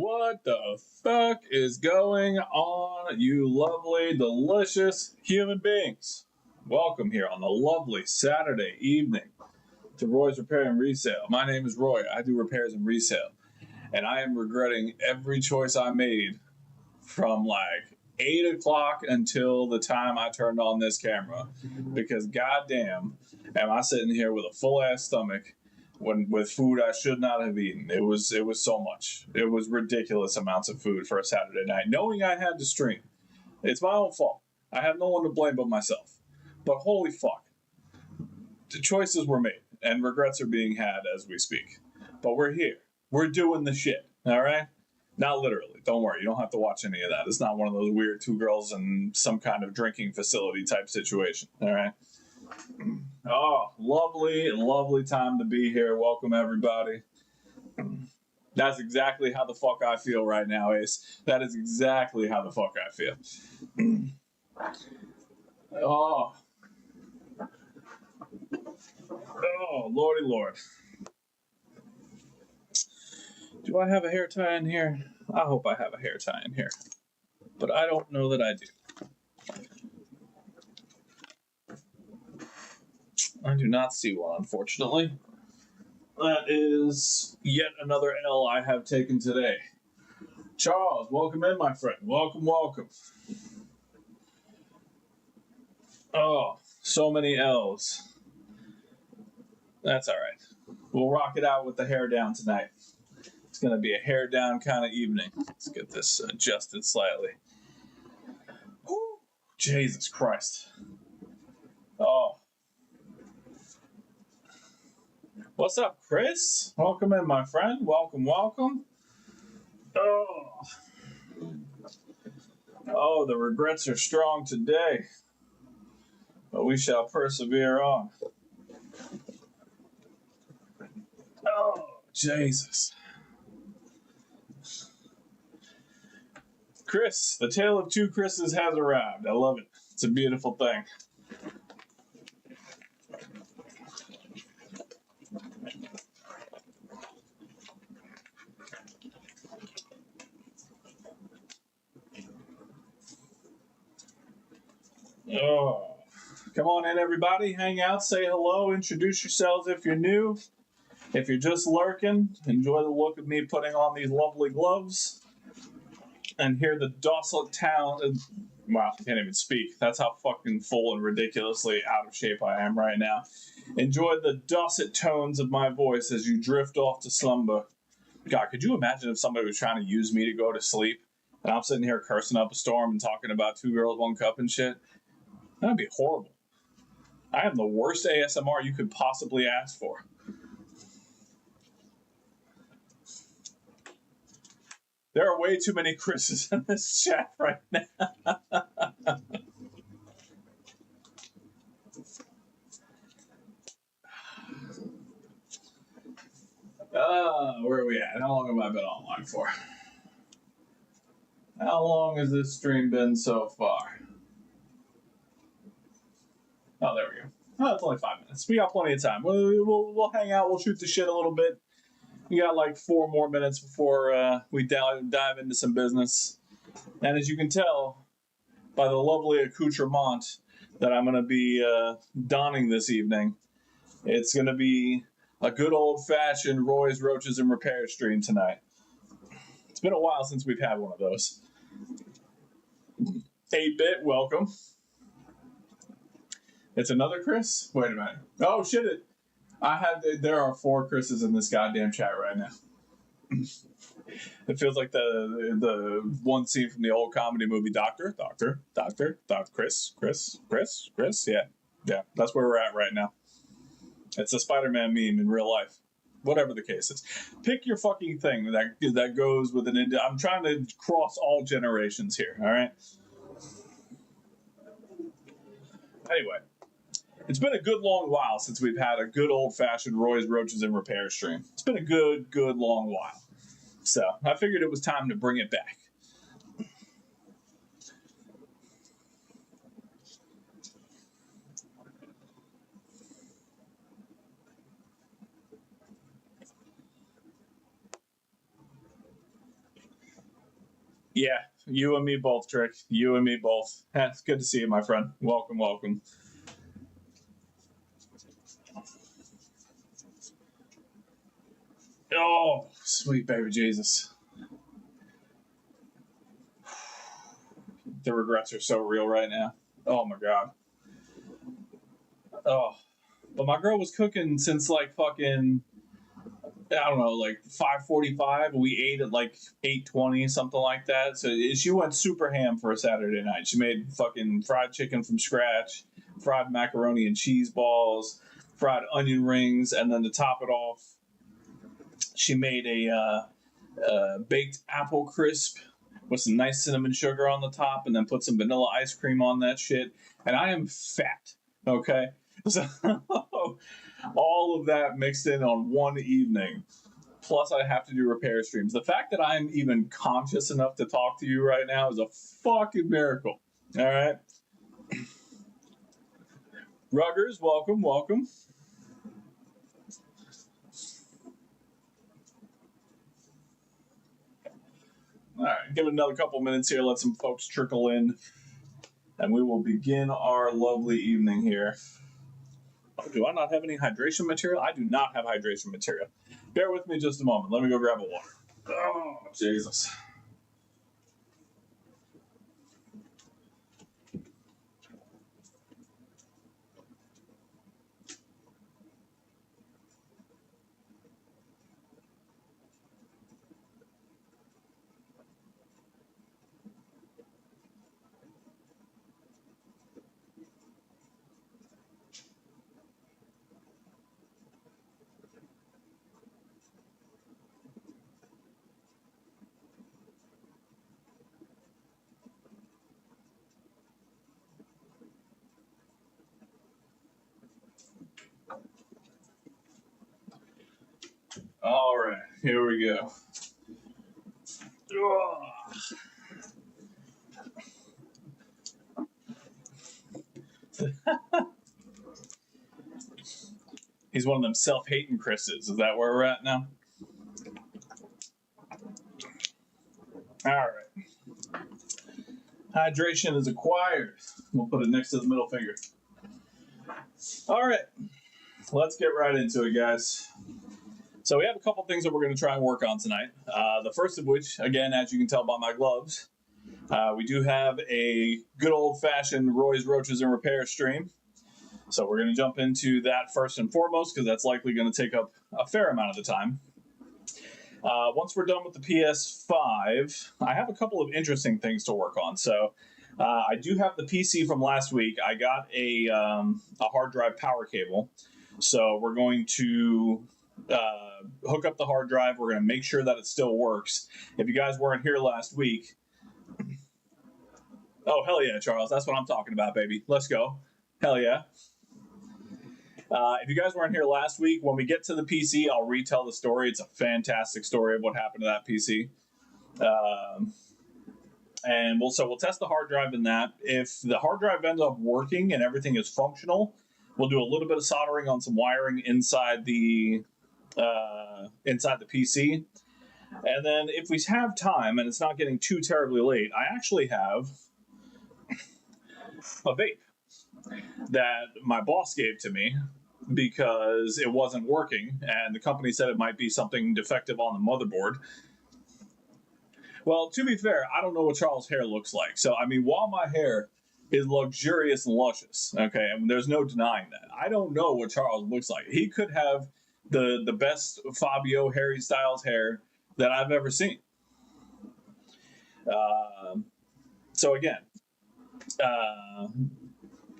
What the fuck is going on, you lovely, delicious human beings? Welcome here on the lovely Saturday evening to Roy's Repair and Resale. My name is Roy. I do repairs and resale. And I am regretting every choice I made from like 8 o'clock until the time I turned on this camera. Because goddamn, am I sitting here with a full ass stomach with food I should not have eaten. It was so much. It was ridiculous amounts of food for a Saturday night, knowing I had to stream. It's my own fault. I have no one to blame but myself. But holy fuck, the choices were made and regrets are being had as we speak. But we're here. We're doing the shit. All right. Not literally. Don't worry. You don't have to watch any of that. It's not one of those weird two girls in some kind of drinking facility type situation. All right. Oh, lovely, lovely time to be here. Welcome, everybody. That's exactly how the fuck I feel right now, Ace. That is exactly how the fuck I feel. Oh, lordy lord. Do I have a hair tie in here? I hope I have a hair tie in here. But I don't know that I do. I do not see one, unfortunately. That is yet another L I have taken today. Charles, welcome in, my friend. Welcome, welcome. Oh, so many L's. That's all right. We'll rock it out with the hair down tonight. It's going to be a hair down kind of evening. Let's get this adjusted slightly. Whew, Jesus Christ. Oh. What's up, Chris? Welcome in, my friend. Welcome, welcome. Oh, the regrets are strong today, but we shall persevere on. Oh, Jesus. Chris, the tale of two Chris's has arrived. I love it. It's a beautiful thing. Oh, come on in, everybody. Hang out, say hello, introduce yourselves if you're new. If you're just lurking, enjoy the look of me putting on these lovely gloves and hear the docile town. Wow, I can't even speak. That's how fucking full and ridiculously out of shape I am right now. Enjoy the dulcet tones of my voice as you drift off to slumber. God, could you imagine if somebody was trying to use me to go to sleep and I'm sitting here cursing up a storm and talking about two girls, one cup and shit? That'd be horrible. I am the worst ASMR you could possibly ask for. There are way too many Chris's in this chat right now. Where are we at? How long have I been online for? How long has this stream been so far? Oh, there we go. Oh, it's only 5 minutes. We got plenty of time. We'll hang out. We'll shoot the shit a little bit. We got like 4 more minutes before we dive into some business. And as you can tell by the lovely accoutrement that I'm going to be donning this evening, it's going to be a good old-fashioned Roy's Roaches and Repair stream tonight. It's been a while since we've had one of those. 8-bit, welcome. It's another Chris? Wait a minute. Oh, shit. There are 4 Chris's in this goddamn chat right now. It feels like the one scene from the old comedy movie, Doctor, Chris. Yeah, that's where we're at right now. It's a Spider-Man meme in real life. Whatever the case is. Pick your fucking thing that goes with an... I'm trying to cross all generations here, all right? Anyway. It's been a good long while since we've had a good old-fashioned Roy's Roaches and Repair stream. It's been a good long while. So, I figured it was time to bring it back. Yeah, you and me both, Trick. You and me both. It's good to see you, my friend. Welcome, welcome. Oh, sweet baby Jesus. The regrets are so real right now. Oh my god. Oh, but my girl was cooking since like fucking I don't know, like 5:45. We ate at like 8:20, something like that. So she went super ham for a Saturday night. She made fucking fried chicken from scratch, fried macaroni and cheese balls, fried onion rings, and then to top it off, she made a baked apple crisp with some nice cinnamon sugar on the top, and then put some vanilla ice cream on that shit. And I am fat, okay? So all of that mixed in on one evening. Plus, I have to do repair streams. The fact that I'm even conscious enough to talk to you right now is a fucking miracle. All right. Ruggers, welcome, welcome. All right, give it another couple minutes here. Let some folks trickle in, and we will begin our lovely evening here. Oh, do I not have any hydration material? I do not have hydration material. Bear with me just a moment. Let me go grab a water. Oh, Jesus. All right, here we go. He's one of them self-hating Chris's. Is that where we're at now? All right. Hydration is acquired. We'll put it next to the middle finger. All right. Let's get right into it, guys. So we have a couple things that we're going to try and work on tonight. The first of which, again, as you can tell by my gloves, we do have a good old-fashioned Roy's Roaches and Repair stream. So we're going to jump into that first and foremost because that's likely going to take up a fair amount of the time. Once we're done with the PS5, I have a couple of interesting things to work on. So I do have the PC from last week. I got a hard drive power cable. So we're going to hook up the hard drive. We're going to make sure that it still works. If you guys weren't here last week, oh, hell yeah, Charles. That's what I'm talking about, baby. Let's go. Hell yeah. If you guys weren't here last week, when we get to the PC, I'll retell the story. It's a fantastic story of what happened to that PC. And we'll test the hard drive in that. If the hard drive ends up working and everything is functional, we'll do a little bit of soldering on some wiring inside the PC. And then if we have time and it's not getting too terribly late, I actually have a vape that my boss gave to me because it wasn't working and the company said it might be something defective on the motherboard. Well, to be fair, I don't know what Charles' hair looks like. So, I mean, while my hair is luxurious and luscious, okay, and there's no denying that, I don't know what Charles looks like. He could have the best Fabio Harry Styles hair that I've ever seen. So again,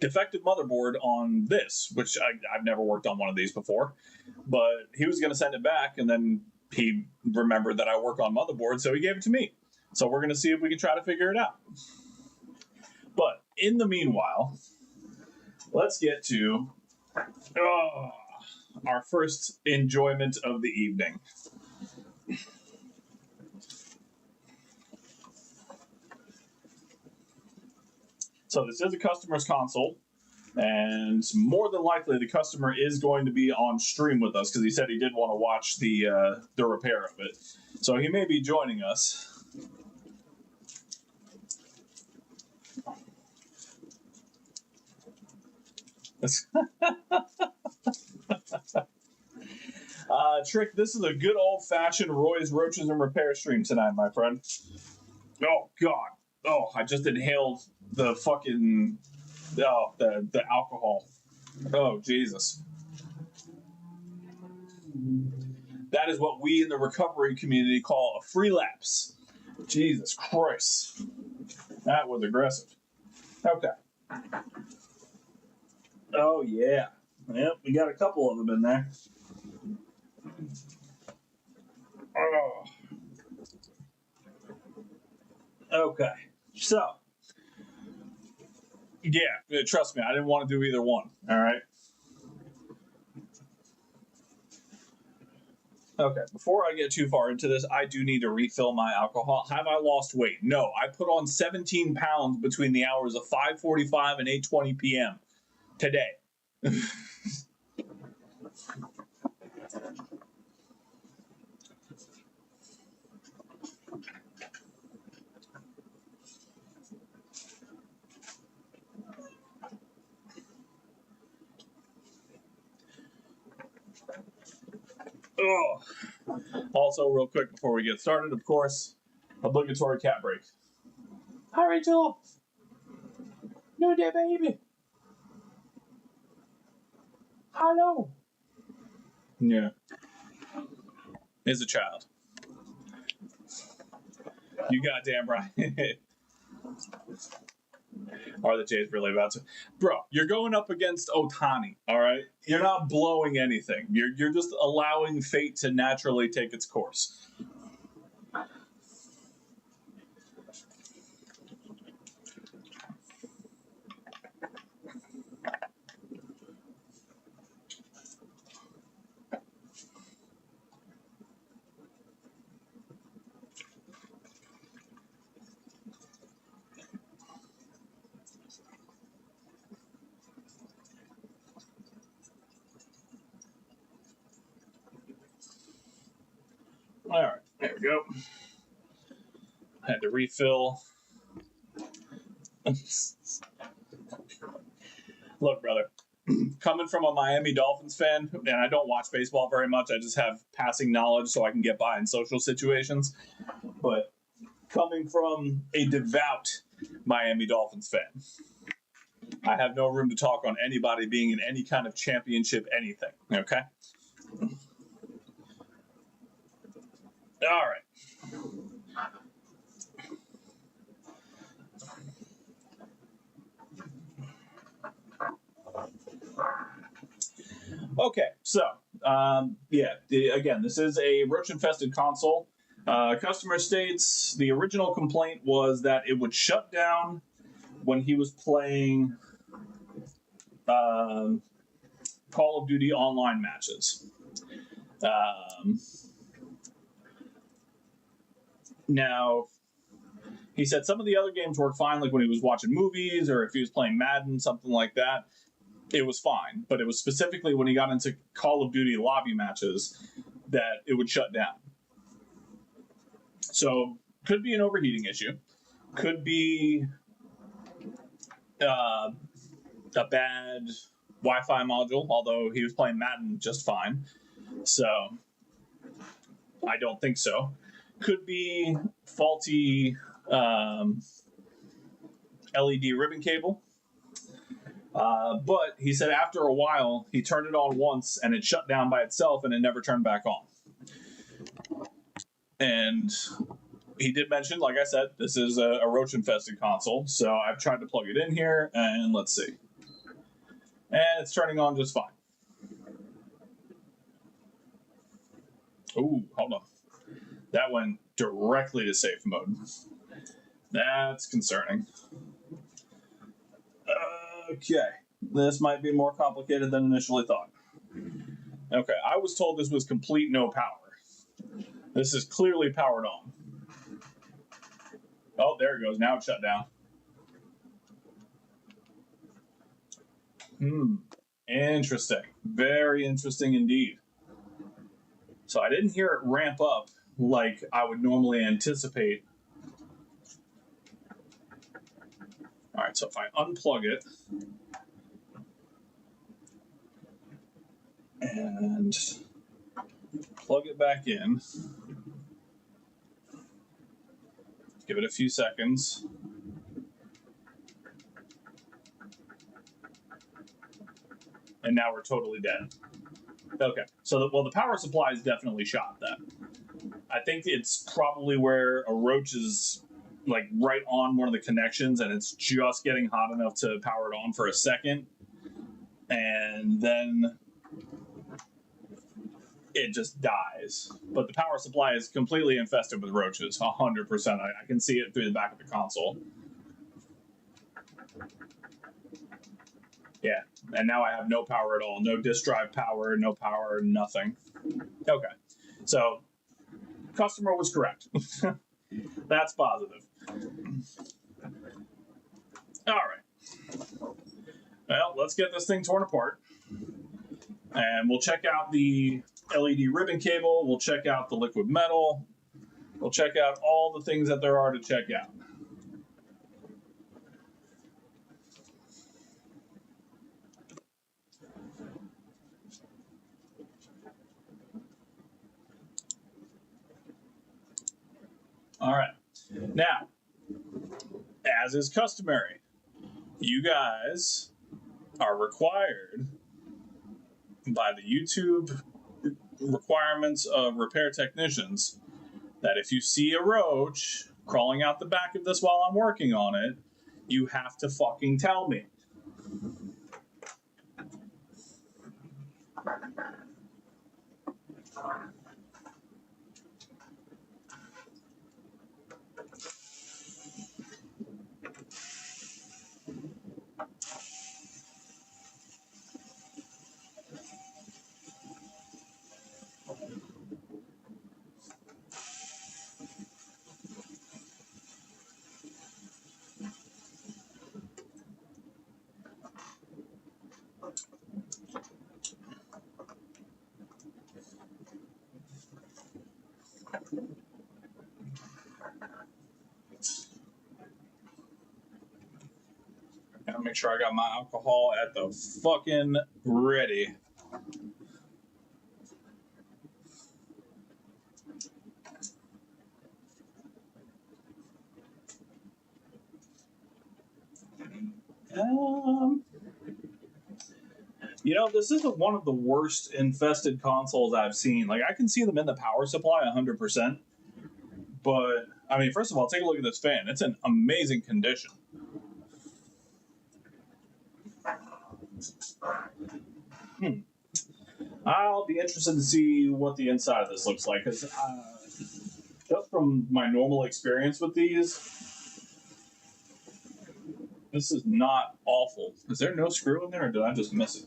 defective motherboard on this, which I've never worked on one of these before, but he was going to send it back, and then he remembered that I work on motherboards, so he gave it to me. So we're going to see if we can try to figure it out. But in the meanwhile, let's get to our first enjoyment of the evening. So this is a customer's console, and more than likely the customer is going to be on stream with us because he said he did want to watch the repair of it. So he may be joining us. Trick, this is a good old-fashioned Roy's Roaches and Repair stream tonight, my friend. Oh, God. Oh, I just inhaled the fucking... Oh, the alcohol. Oh, Jesus. That is what we in the recovery community call a free lapse. Jesus Christ. That was aggressive. Okay. Oh, yeah. Yep, we got a couple of them in there. Oh. Okay. So. Yeah, trust me, I didn't want to do either one. All right. Okay, before I get too far into this, I do need to refill my alcohol. Have I lost weight? No, I put on 17 pounds between the hours of 5:45 and 8:20 p.m. today. Oh. Also, real quick before we get started, of course, obligatory cat break. Hi, Rachel. New day, baby. Hello. Yeah. Is a child. You goddamn right. Are the Jays really about to? Bro, you're going up against Ohtani, all right? You're not blowing anything. You're just allowing fate to naturally take its course. All right, there we go. Had to refill. Look, brother, coming from a Miami Dolphins fan, and I don't watch baseball very much, I just have passing knowledge so I can get by in social situations. But coming from a devout Miami Dolphins fan, I have no room to talk on anybody being in any kind of championship anything, okay? All right. Okay, so, again, this is a roach-infested console. Customer states the original complaint was that it would shut down when he was playing Call of Duty online matches. Now, he said some of the other games worked fine, like when he was watching movies or if he was playing Madden, something like that. It was fine, but it was specifically when he got into Call of Duty lobby matches that it would shut down. So, could be an overheating issue. Could be a bad Wi-Fi module, although he was playing Madden just fine. So, I don't think so. Could be faulty LED ribbon cable. But he said after a while, he turned it on once and it shut down by itself and it never turned back on. And he did mention, like I said, this is a roach-infested console. So I've tried to plug it in here and let's see. And it's turning on just fine. Ooh, hold on. That went directly to safe mode. That's concerning. Okay, this might be more complicated than initially thought. Okay, I was told this was complete no power. This is clearly powered on. Oh, there it goes. Now it's shut down. Interesting. Very interesting indeed. So I didn't hear it ramp up like I would normally anticipate. All right, so if I unplug it, And plug it back in. Give it a few seconds. And now we're totally dead. Okay, so the power supply is definitely shot then. I think it's probably where a roach is like right on one of the connections and it's just getting hot enough to power it on for a second. And then it just dies. But the power supply is completely infested with roaches, 100%. I can see it through the back of the console. Yeah, and now I have no power at all. No disk drive power, no power, nothing. Okay, so customer was correct. That's positive. All right. Well, let's get this thing torn apart. And we'll check out the LED ribbon cable. We'll check out the liquid metal. We'll check out all the things that there are to check out. All right. Now, as is customary, you guys are required by the YouTube requirements of repair technicians that if you see a roach crawling out the back of this while I'm working on it, you have to fucking tell me. Gotta make sure I got my alcohol at the fucking ready. You know, this isn't one of the worst infested consoles I've seen. Like, I can see them in the power supply 100%. But, I mean, first of all, take a look at this fan. It's in amazing condition. I'll be interested to see what the inside of this looks like. Because just from my normal experience with these, this is not awful. Is there no screw in there, or did I just miss it?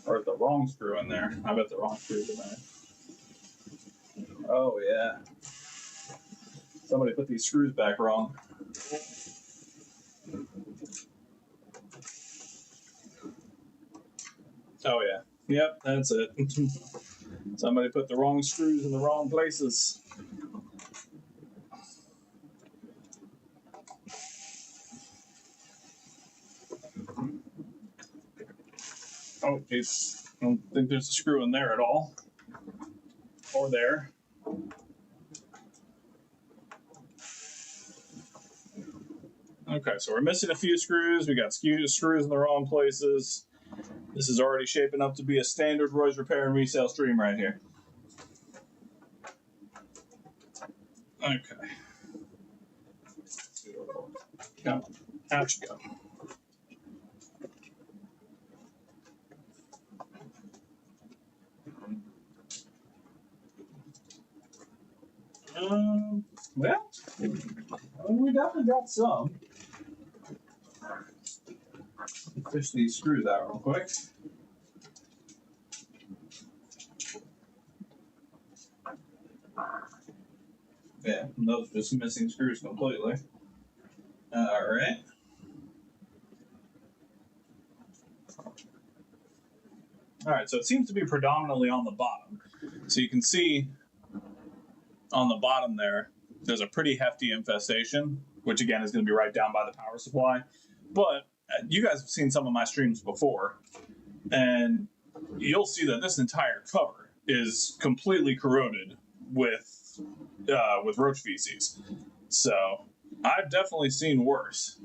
Or the wrong screw in there. I bet the wrong screw's in there. Oh, yeah. Somebody put these screws back wrong. Oh, yeah. Yep, that's it. Somebody put the wrong screws in the wrong places. Oh, geez. I don't think there's a screw in there at all. Or there. Okay, so we're missing a few screws. We got screws in the wrong places. This is already shaping up to be a standard Roy's Repair and Resale stream right here. Okay. Come on. Out you go. Well, we definitely got some. Fish these screws out real quick. Yeah, those are just missing screws completely. All right. All right, so it seems to be predominantly on the bottom. So you can see on the bottom there's a pretty hefty infestation, which again is going to be right down by the power supply. But you guys have seen some of my streams before, and you'll see that this entire cover is completely corroded with roach feces. So I've definitely seen worse.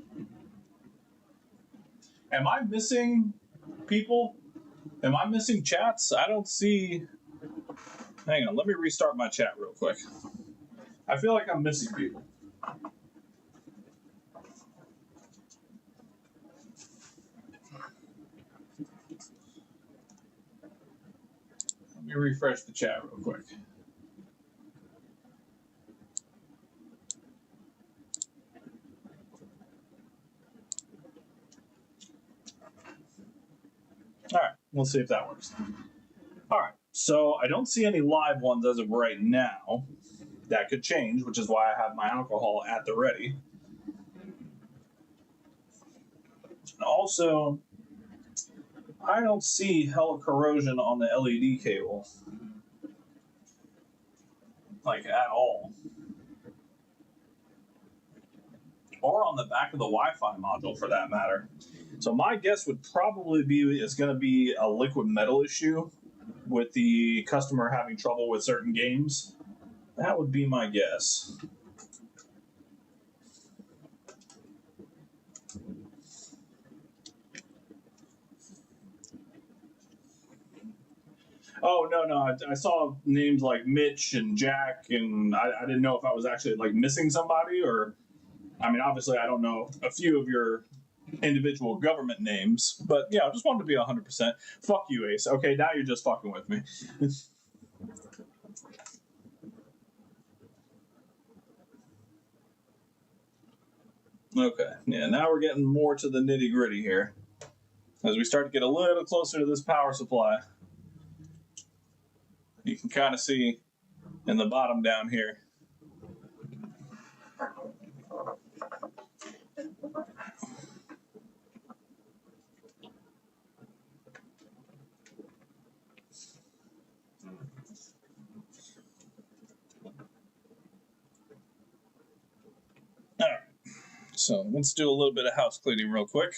Am I missing people? Am I missing chats? I don't see. Hang on, let me restart my chat real quick. I feel like I'm missing people. Let me refresh the chat real quick. All right, we'll see if that works. All right, so I don't see any live ones as of right now. That could change, which is why I have my alcohol at the ready. And also, I don't see hella corrosion on the LED cable. Like, at all. Or on the back of the Wi-Fi module, for that matter. So my guess would probably be it's going to be a liquid metal issue with the customer having trouble with certain games. That would be my guess. Oh, no. I saw names like Mitch and Jack, and I didn't know if I was actually like missing somebody or. I mean, obviously, I don't know a few of your individual government names, but yeah, I just wanted to be 100%. Fuck you, Ace. Okay, now you're just fucking with me. Okay, yeah, now we're getting more to the nitty gritty here. As we start to get a little closer to this power supply, you can kind of see in the bottom down here. All right, so let's do a little bit of house cleaning real quick.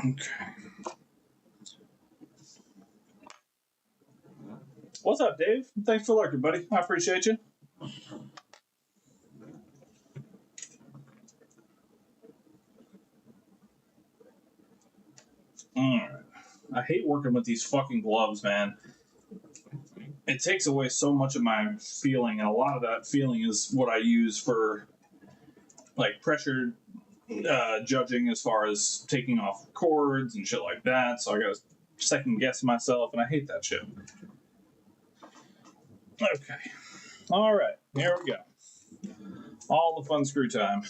Okay. What's up, Dave? Thanks for lurking, buddy. I appreciate you. Alright. I hate working with these fucking gloves, man. It takes away so much of my feeling, and a lot of that feeling is what I use for like pressure judging as far as taking off cords and shit like that. So I gotta second guess myself, and I hate that shit. Okay. All right. Here we go. All the fun screw time.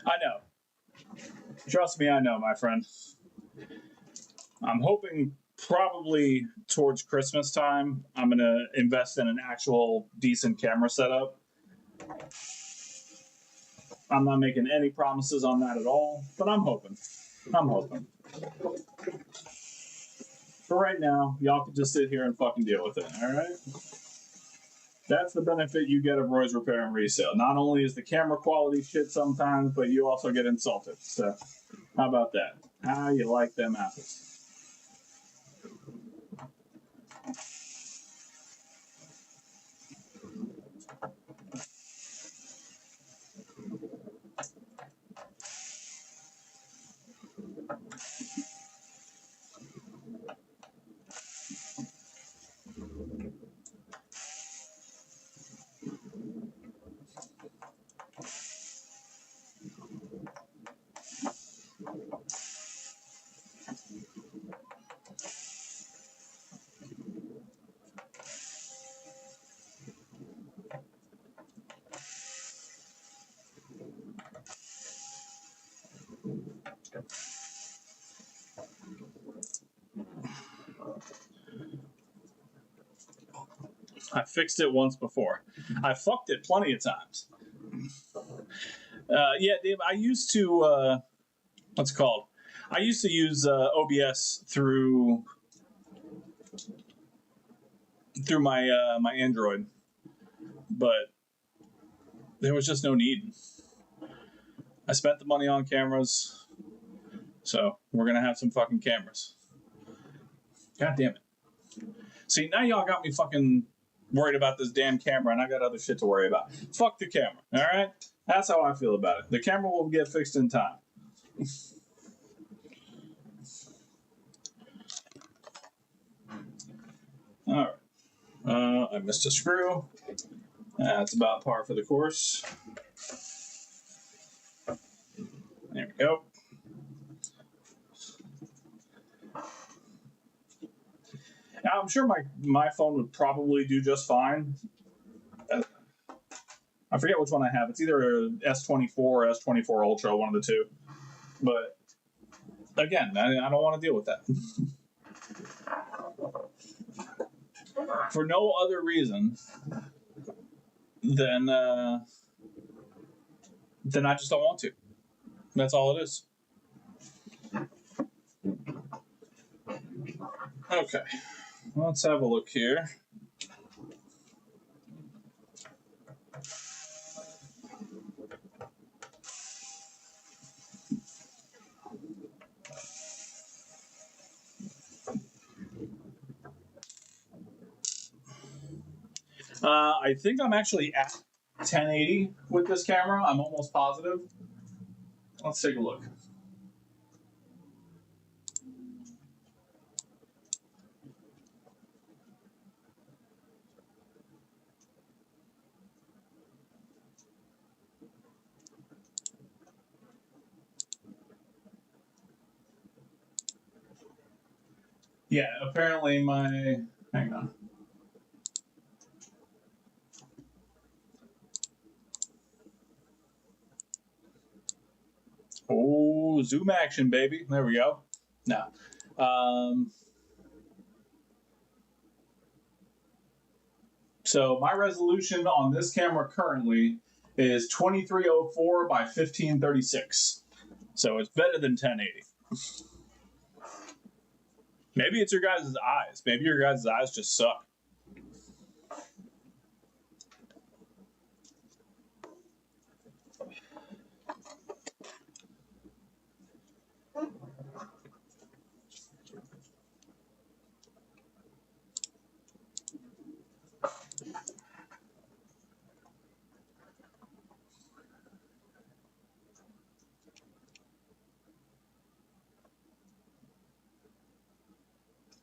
I know. Trust me, I know, my friend. I'm hoping probably towards Christmas time, I'm going to invest in an actual decent camera setup. I'm not making any promises on that at all, but I'm hoping. I'm hoping. For right now, y'all can just sit here and fucking deal with it, alright? That's the benefit you get of Roy's Repair and Resale. Not only is the camera quality shit sometimes, but you also get insulted. So, how about that? How you like them apples? I fixed it once before. I fucked it plenty of times. Yeah, Dave, I used to, what's it called? I used to use OBS through my Android, but there was just no need. I spent the money on cameras, so we're gonna have some fucking cameras. God damn it. See, now y'all got me fucking worried about this damn camera, and I got other shit to worry about. Fuck the camera, alright? That's how I feel about it. The camera will get fixed in time. Alright. I missed a screw. That's about par for the course. There we go. Now, I'm sure my phone would probably do just fine. I forget which one I have. It's either a S24 or S24 Ultra, one of the two. But again, I don't want to deal with that. For no other reason than I just don't want to. That's all it is. Okay, let's have a look here. I think I'm actually at 1080 with this camera. I'm almost positive. Let's take a look. Yeah, apparently my... Hang on. Oh, zoom action, baby. There we go. Now, so my resolution on this camera currently is 2304 by 1536. So it's better than 1080. Maybe it's your guys' eyes. Maybe your guys' eyes just suck.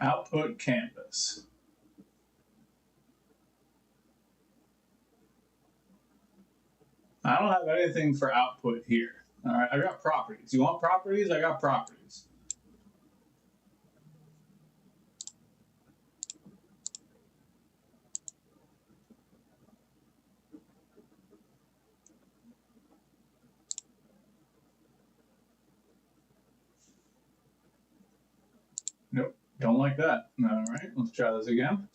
Output canvas. I don't have anything for output here. All right, I got properties. You want properties? I got properties. Nope, don't like that. All right, let's try this again.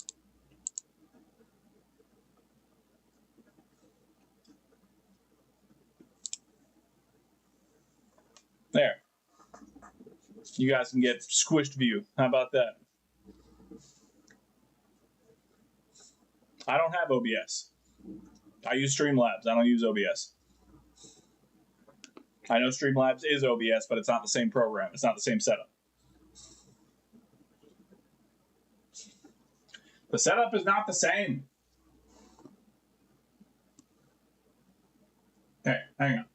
There. You guys can get squished view. How about that? I don't have OBS. I use Streamlabs. I don't use OBS. I know Streamlabs is OBS, but it's not the same program. It's not the same setup. The setup is not the same. Hey, hang on.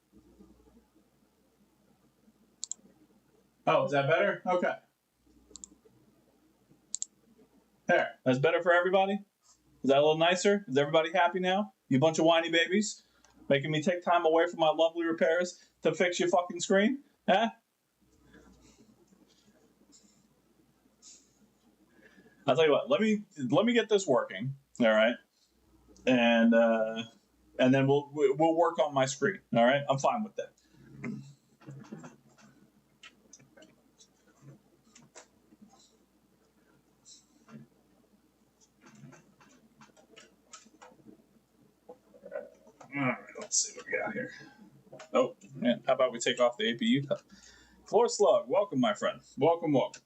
Oh, is that better? Okay. There. That's better for everybody? Is that a little nicer? Is everybody happy now? You bunch of whiny babies? Making me take time away from my lovely repairs to fix your fucking screen? Huh? I'll tell you what, let me get this working, all right? And then we'll work on my screen, all right? I'm fine with that. Let's see what we got here. Oh, man, how about we take off the APU? Floor Slug, welcome, my friend. Welcome, welcome.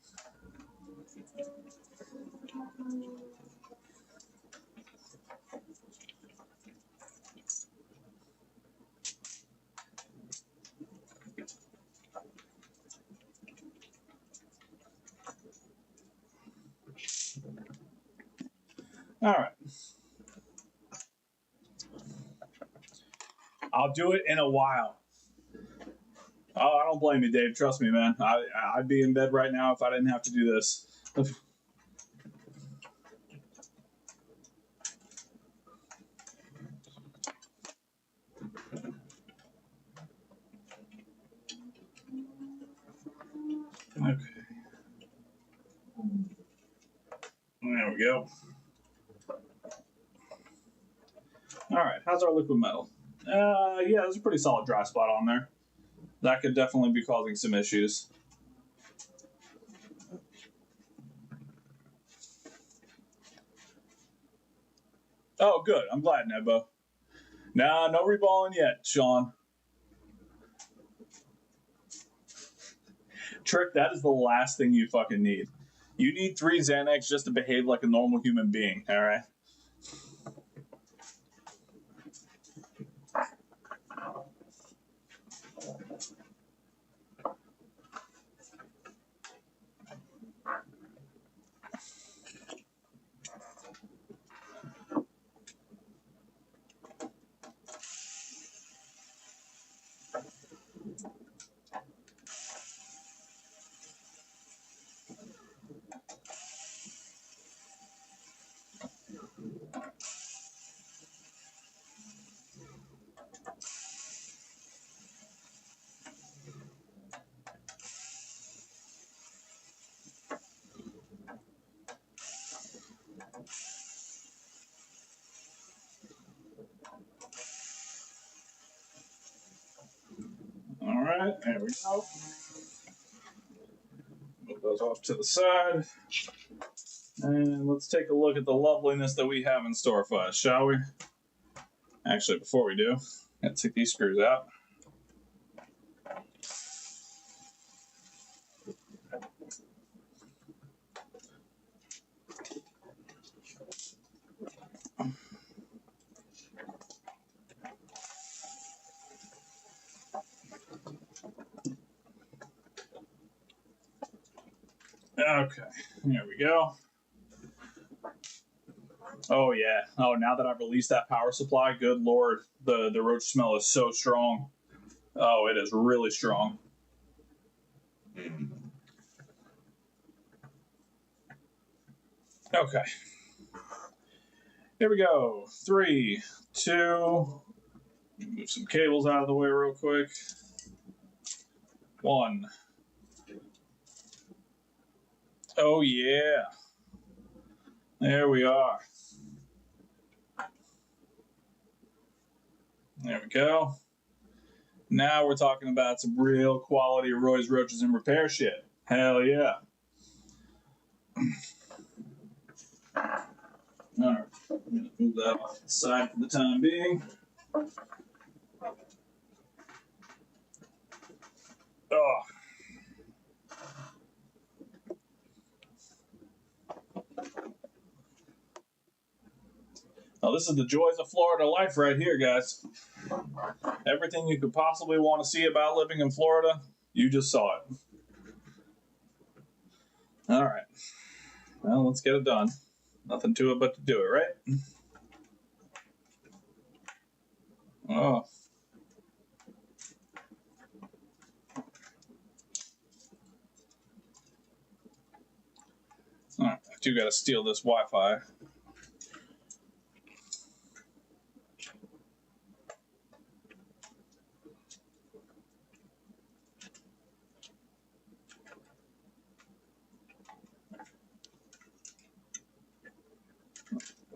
All right. I'll do it in a while. Oh, I don't blame you, Dave. Trust me, man. I'd be in bed right now if I didn't have to do this. Okay. There we go. All right. How's our liquid metal? Yeah, there's a pretty solid dry spot on there. That could definitely be causing some issues. Oh, good. I'm glad, Nebo. Nah, no reballing yet, Sean. Trick, that is the last thing you fucking need. You need 3 Xanax just to behave like a normal human being, all right? All right, there we go. Move those off to the side. And let's take a look at the loveliness that we have in store for us, shall we? Actually, before we do, let's take these screws out. Okay, there we go. Oh yeah. Oh, now that I've released that power supply, good lord, the roach smell is so strong. Oh, it is really strong. Okay. Here we go. 3, 2. Move some cables out of the way real quick. 1. Oh yeah. There we are. There we go. Now we're talking about some real quality Roy's Roaches and Repair shit. Hell yeah. Alright, I'm going to move that off to the side for the time being. Oh. Now, this is the joys of Florida life right here, guys. Everything you could possibly want to see about living in Florida, you just saw it. All right. Well, let's get it done. Nothing to it but to do it, right? Oh. All right. I do got to steal this Wi-Fi.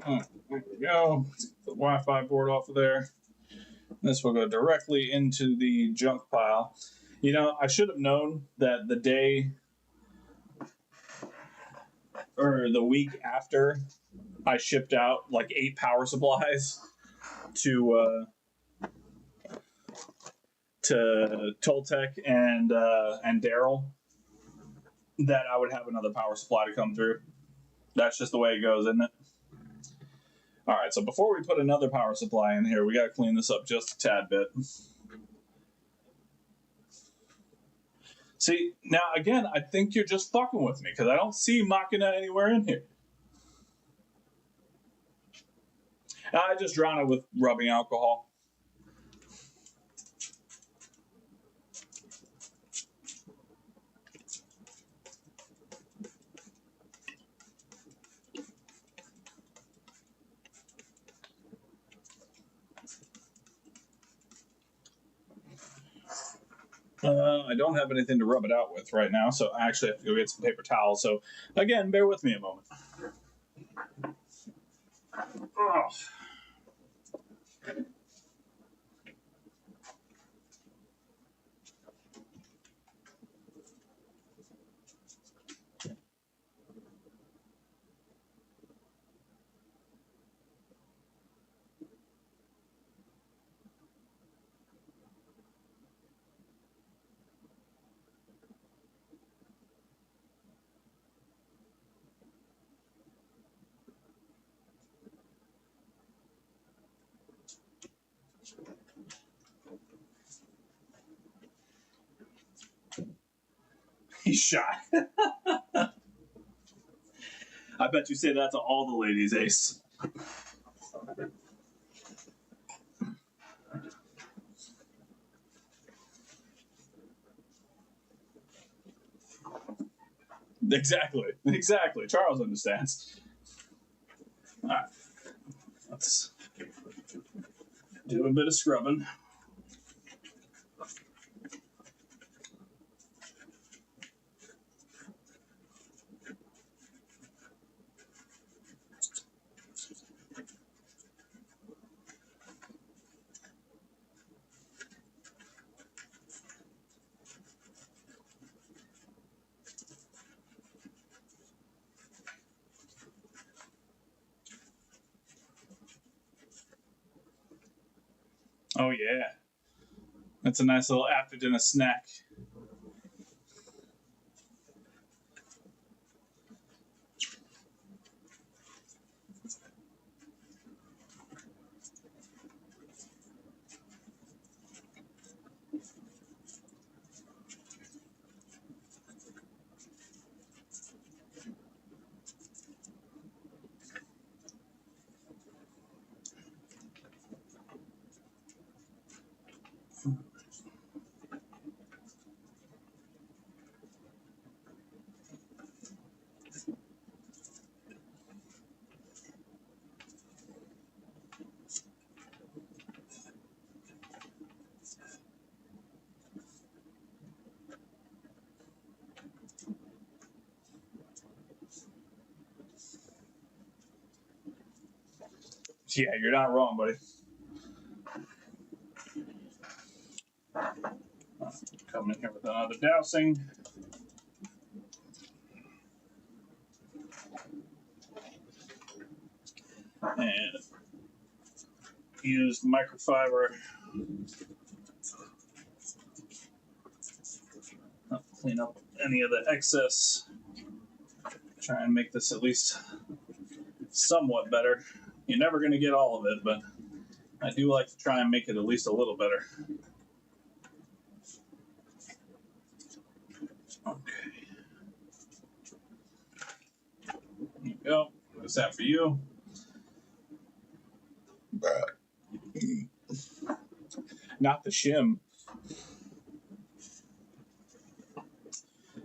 Oh, there we go. Let's get the Wi-Fi board off of there. This will go directly into the junk pile. You know, I should have known that the day or the week after I shipped out like 8 power supplies to to Toltec and Daryl that I would have another power supply to come through. That's just the way it goes, isn't it? All right, so before we put another power supply in here, we got to clean this up just a tad bit. See, now again, I think you're just fucking with me because I don't see Machina anywhere in here. I just drown it with rubbing alcohol. I don't have anything to rub it out with right now, so I actually have to go get some paper towels. So, again, bear with me a moment. Oh. He's shy. I bet you say that to all the ladies, Ace. Exactly. Charles understands. All right. Let's do a bit of scrubbing. Oh, yeah. That's a nice little after dinner snack. Yeah, you're not wrong, buddy. Come in here with another dousing. And use microfiber. Clean up any of the excess. Try and make this at least somewhat better. You're never going to get all of it, but I do like to try and make it at least a little better. Okay. There you go. What's that for you? Not the shim.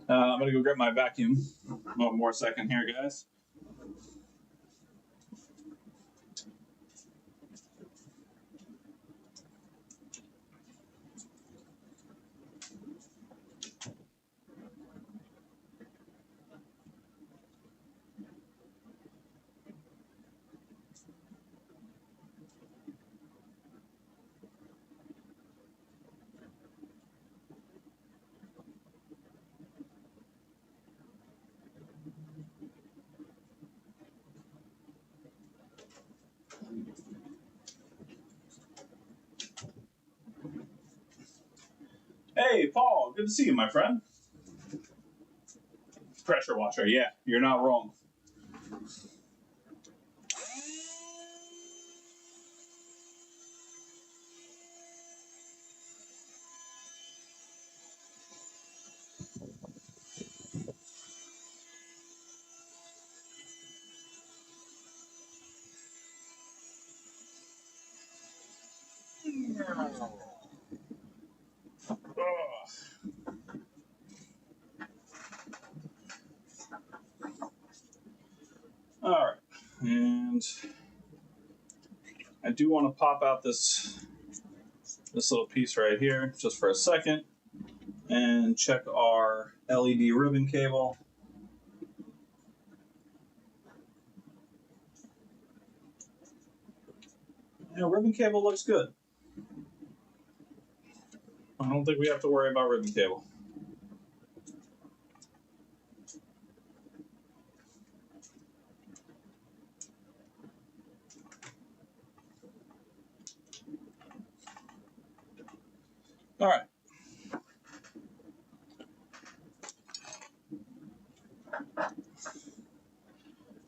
I'm going to go grab my vacuum. One more second here, guys. Hey, Paul, good to see you, my friend. Pressure washer, yeah, you're not wrong. All right, and I do want to pop out this little piece right here just for a second and check our LED ribbon cable. Yeah, ribbon cable looks good. I don't think we have to worry about ribbon cable. All right.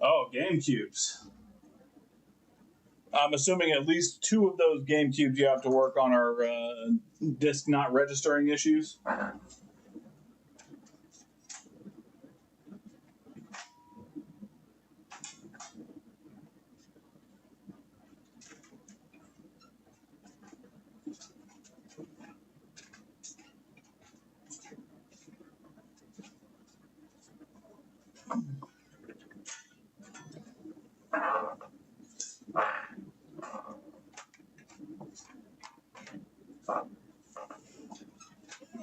Oh, GameCubes. I'm assuming at least 2 of those GameCubes you have to work on are disk not registering issues.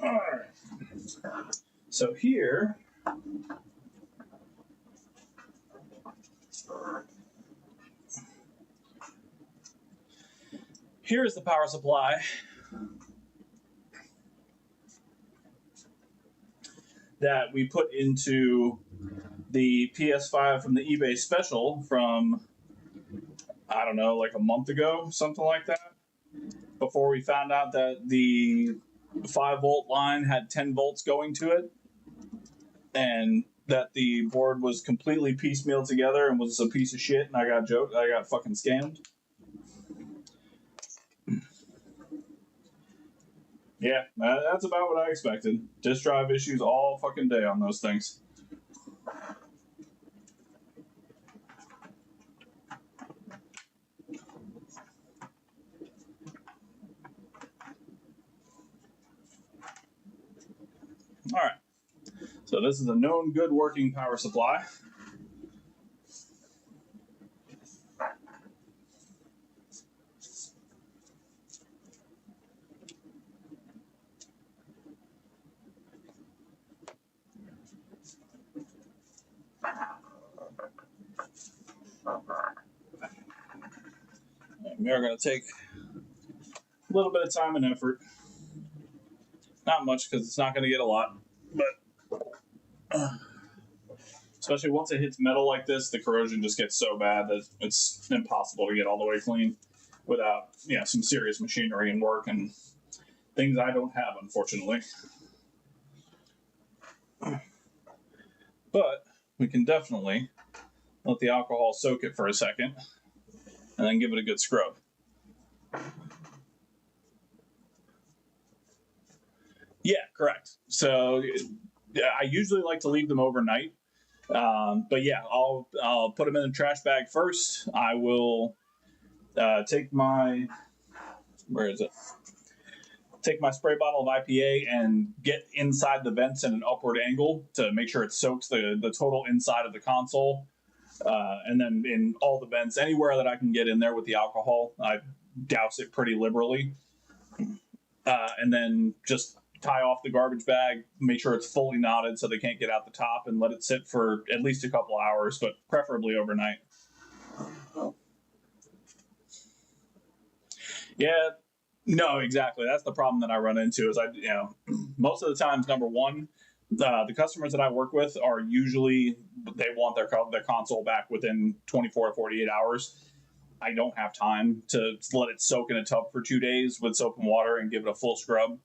All right. So here's the power supply that we put into the PS5 from the eBay special from, I don't know, like a month ago, something like that, before we found out that the 5-volt line had 10 volts going to it and that the board was completely piecemealed together and was a piece of shit, and I got fucking scammed. Yeah, that's about what I expected. Disk drive issues all fucking day on those things. All right. So this is a known good working power supply. We are going to take a little bit of time and effort. Not much because it's not going to get a lot, but especially once it hits metal like this, the corrosion just gets so bad that it's impossible to get all the way clean without some serious machinery and work and things I don't have, unfortunately. But we can definitely let the alcohol soak it for a second and then give it a good scrub. Yeah, correct. So I usually like to leave them overnight. But yeah, I'll put them in a trash bag first. I will take my take my spray bottle of IPA and get inside the vents at an upward angle to make sure it soaks the total inside of the console. And then in all the vents, anywhere that I can get in there with the alcohol, I douse it pretty liberally. And then just tie off the garbage bag, make sure it's fully knotted so they can't get out the top, and let it sit for at least a couple hours, but preferably overnight. Yeah, no, exactly. That's the problem that I run into is most of the times, number one, the customers that I work with are usually, they want their console back within 24 to 48 hours. I don't have time to let it soak in a tub for 2 days with soap and water and give it a full scrub.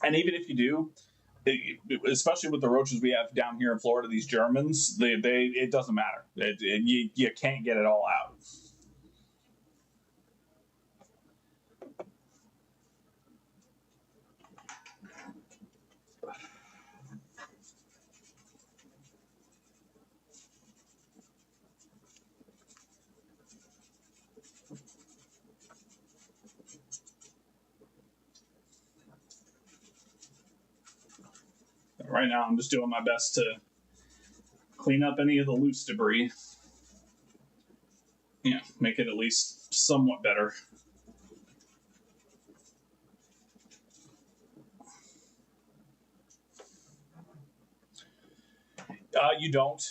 And even if you do, especially with the roaches we have down here in Florida, these Germans, they it doesn't matter. You can't get it all out. Right now, I'm just doing my best to clean up any of the loose debris. Make it at least somewhat better. You don't.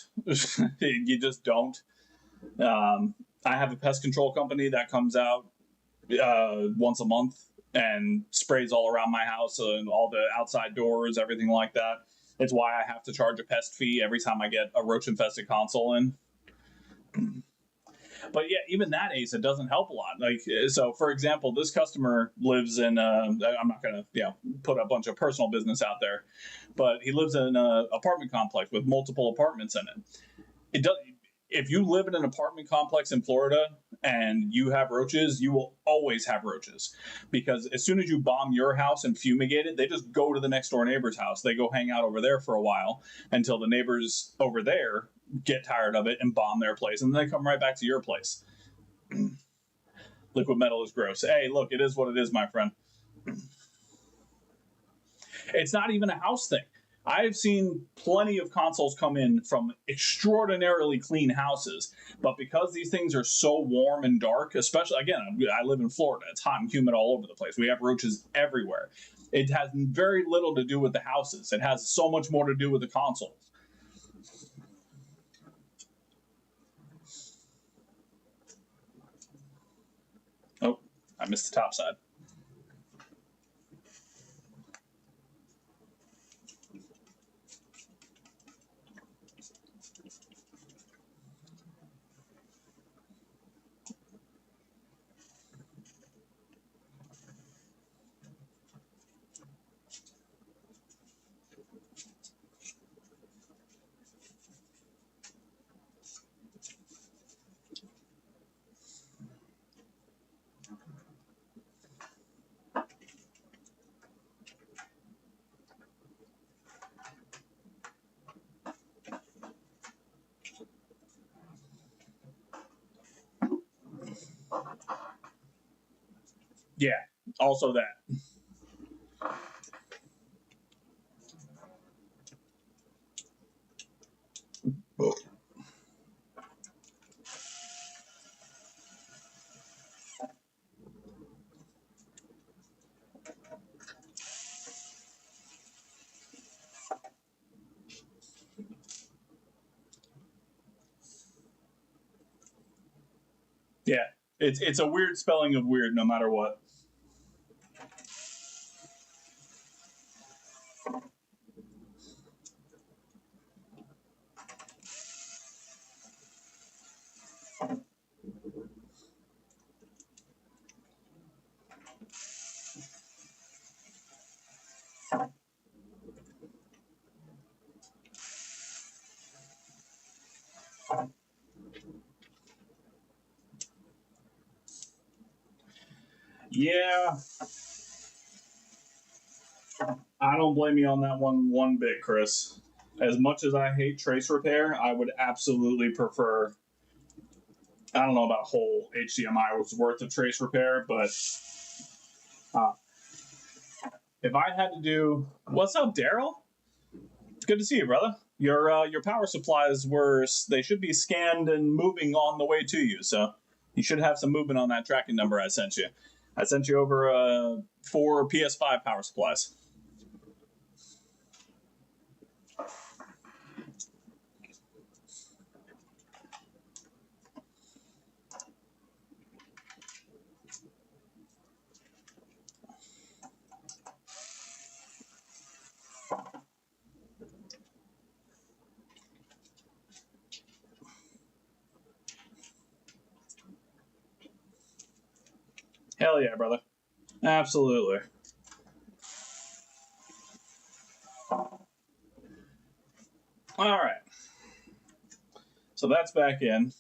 You just don't. I have a pest control company that comes out once a month and sprays all around my house and all the outside doors, everything like that. It's why I have to charge a pest fee every time I get a roach infested console in. But yeah, even that, Ace, it doesn't help a lot. Like, so for example, this customer lives in, I'm not going to, put a bunch of personal business out there, but he lives in an apartment complex with multiple apartments in it. It does. If you live in an apartment complex in Florida and you have roaches, you will always have roaches, because as soon as you bomb your house and fumigate it, they just go to the next door neighbor's house. They go hang out over there for a while until the neighbors over there get tired of it and bomb their place, and then they come right back to your place. Liquid metal is gross. Hey, look, it is what it is, my friend. It's not even a house thing. I've seen plenty of consoles come in from extraordinarily clean houses, but because these things are so warm and dark, especially, again, I live in Florida, it's hot and humid all over the place. We have roaches everywhere. It has very little to do with the houses. It has so much more to do with the consoles. Oh, I missed the top side. Yeah, also that. Yeah, it's a weird spelling of weird no matter what. Yeah, I don't blame you on that one bit, Chris. As much as I hate trace repair, I would absolutely prefer. I don't know about a whole HDMI worth of trace repair, but uh, if I had to do, what's up, Daryl? It's good to see you, brother. Your power supplies they should be scanned and moving on the way to you, so you should have some movement on that tracking number I sent you. I sent you over 4 PS5 power supplies. Hell yeah, brother. Absolutely. All right. So that's back in.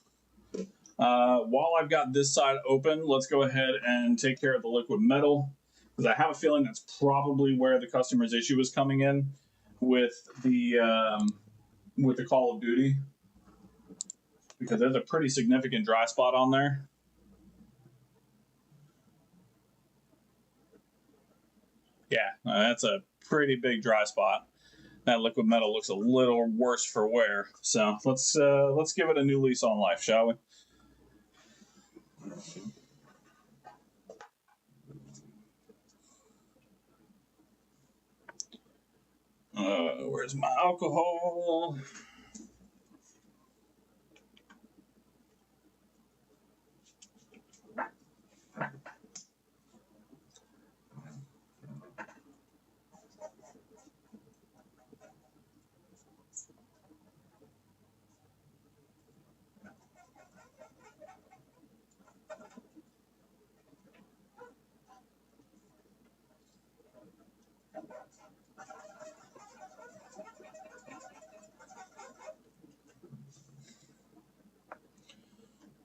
While I've got this side open, let's go ahead and take care of the liquid metal, because I have a feeling that's probably where the customer's issue is coming in with the Call of Duty, because there's a pretty significant dry spot on there. Yeah, that's a pretty big dry spot. That liquid metal looks a little worse for wear. So let's give it a new lease on life, shall we? Where's my alcohol?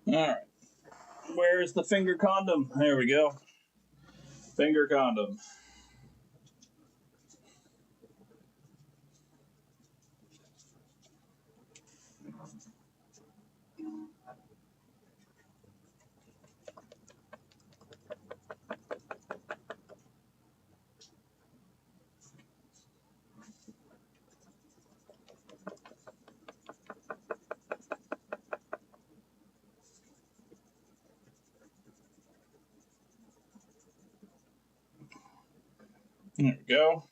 All right. Where's the finger condom? There we go. Finger condom. There we go.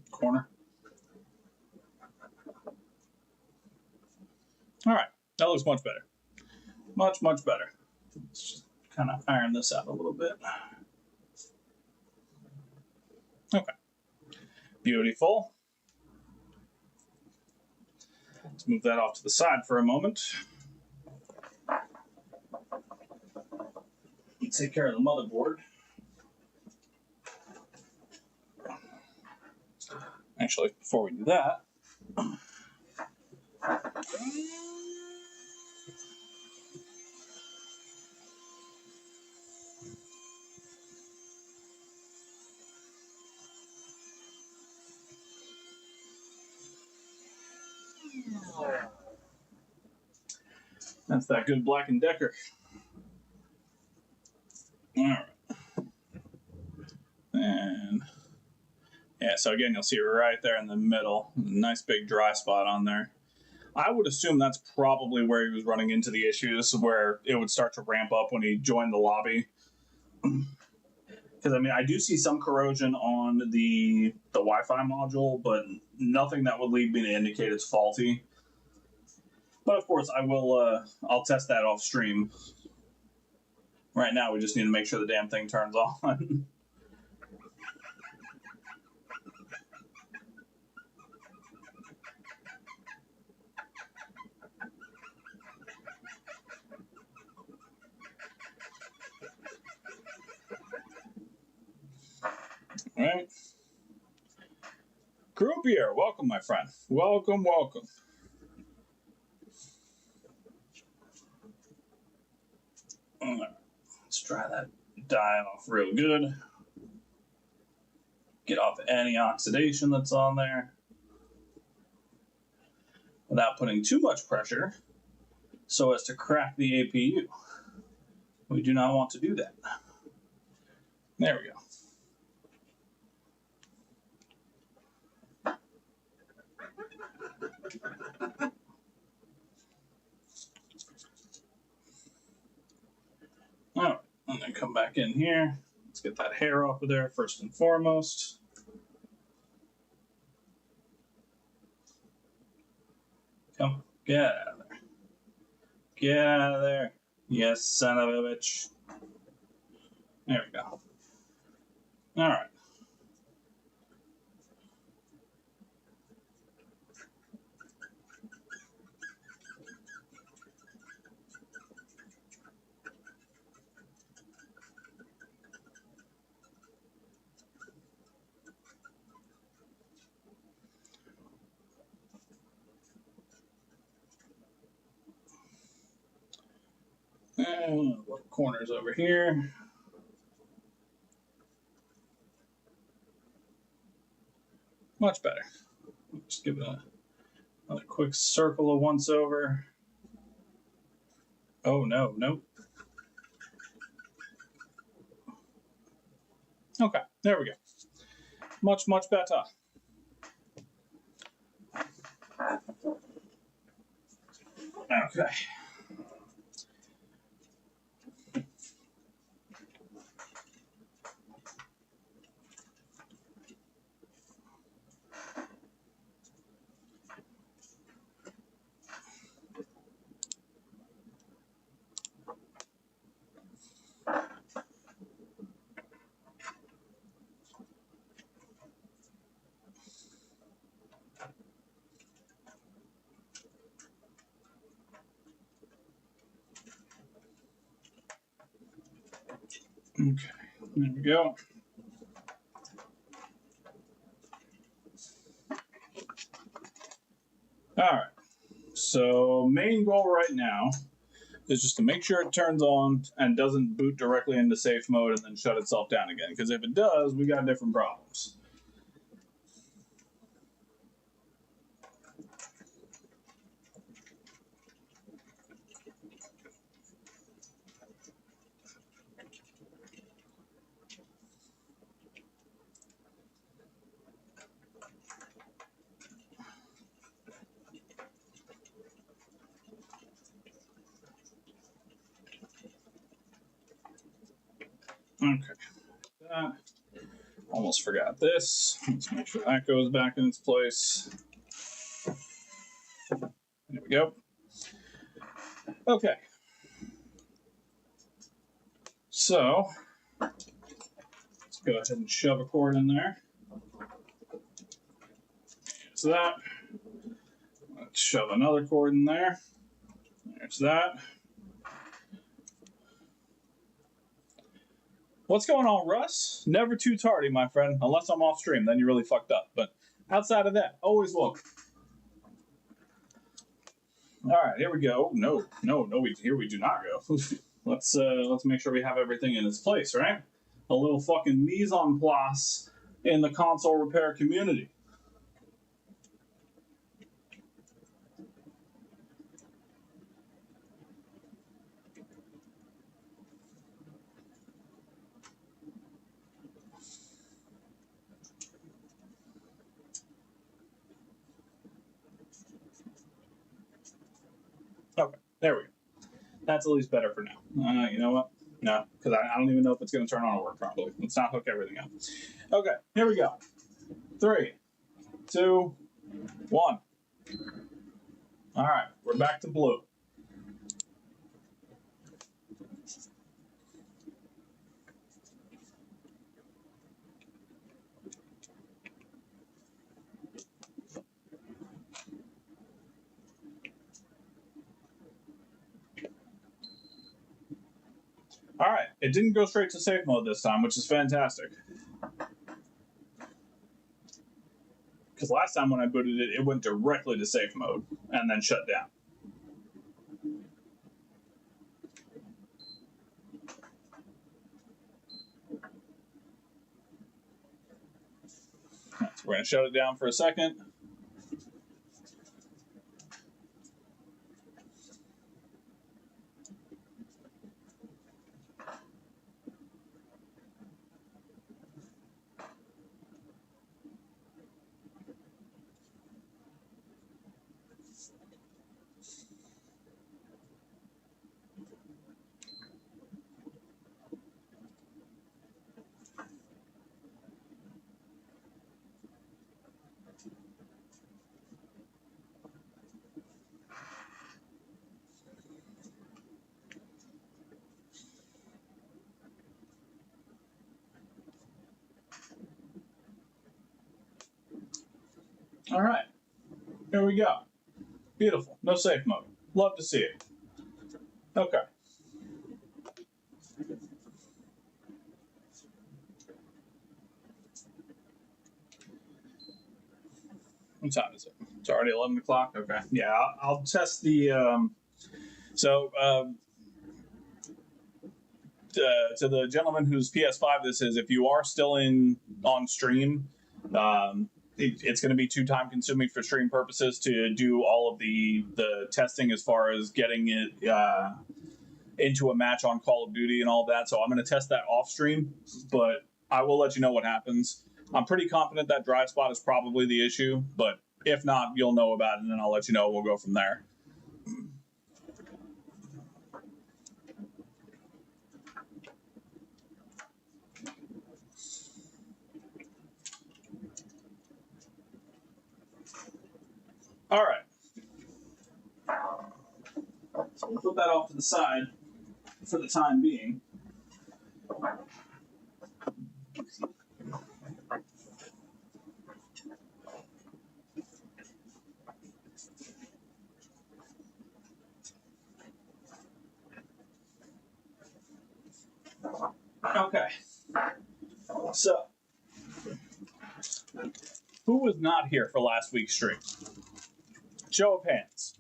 Corner. All right, that looks much better. Much better. Let's just kind of iron this out a little bit. Okay, beautiful. Let's move that off to the side for a moment. Take care of the motherboard. Actually, before we do that, that's that good Black & Decker. All right. And yeah, so again, you'll see right there in the middle, nice big dry spot on there. I would assume that's probably where he was running into the issues, where it would start to ramp up when he joined the lobby. Because I mean, I do see some corrosion on the Wi-Fi module, but nothing that would lead me to indicate it's faulty. But of course, I'll test that off stream. Right now, we just need to make sure the damn thing turns on. All right. Croupier, welcome, my friend. Welcome. All right. Let's dry that dye off real good. Get off any oxidation that's on there without putting too much pressure so as to crack the APU. We do not want to do that. There we go. All right, and then come back in here. Let's get that hair off of there first and foremost. Come, get out of there. Get out of there. Yes, son of a bitch. There we go. All right. And what corners over here? Much better. Just give it another quick circle of once over. Oh, no, nope. Okay, there we go. Much, much better. Okay. Okay, there we go. All right. So main goal right now is just to make sure it turns on and doesn't boot directly into safe mode and then shut itself down again. Because if it does, we got different problems. Okay. That. Almost forgot this. Let's make sure that goes back in its place. There we go. Okay. So, let's go ahead and shove a cord in there. There's that. Let's shove another cord in there. There's that. What's going on, Russ? Never too tardy, my friend. Unless I'm off stream, then you're really fucked up. But outside of that, always welcome. All right, here we go. No, here we do not go. let's make sure we have everything in its place, right? A little fucking mise en place in the console repair community. Okay, there we go. That's at least better for now. You know what? No, because I don't even know if it's going to turn on or work properly. Let's not hook everything up. Okay, here we go. 3, 2, 1. All right, we're back to blue. All right, it didn't go straight to safe mode this time, which is fantastic. Because last time when I booted it, it went directly to safe mode and then shut down. So we're going to shut it down for a second. All right, here we go. Beautiful. No safe mode. Love to see it. Okay. What time is it? It's already 11 o'clock. Okay. Yeah, I'll test the. So, to the gentleman whose PS5 this is, if you are still on stream, it's going to be too time consuming for stream purposes to do all of the testing as far as getting it into a match on Call of Duty and all that. So I'm going to test that off stream, but I will let you know what happens. I'm pretty confident that dry spot is probably the issue, but if not, you'll know about it, and then I'll let you know. We'll go from there. All right. So we'll put that off to the side for the time being. Okay. So, who was not here for last week's stream? Show of hands.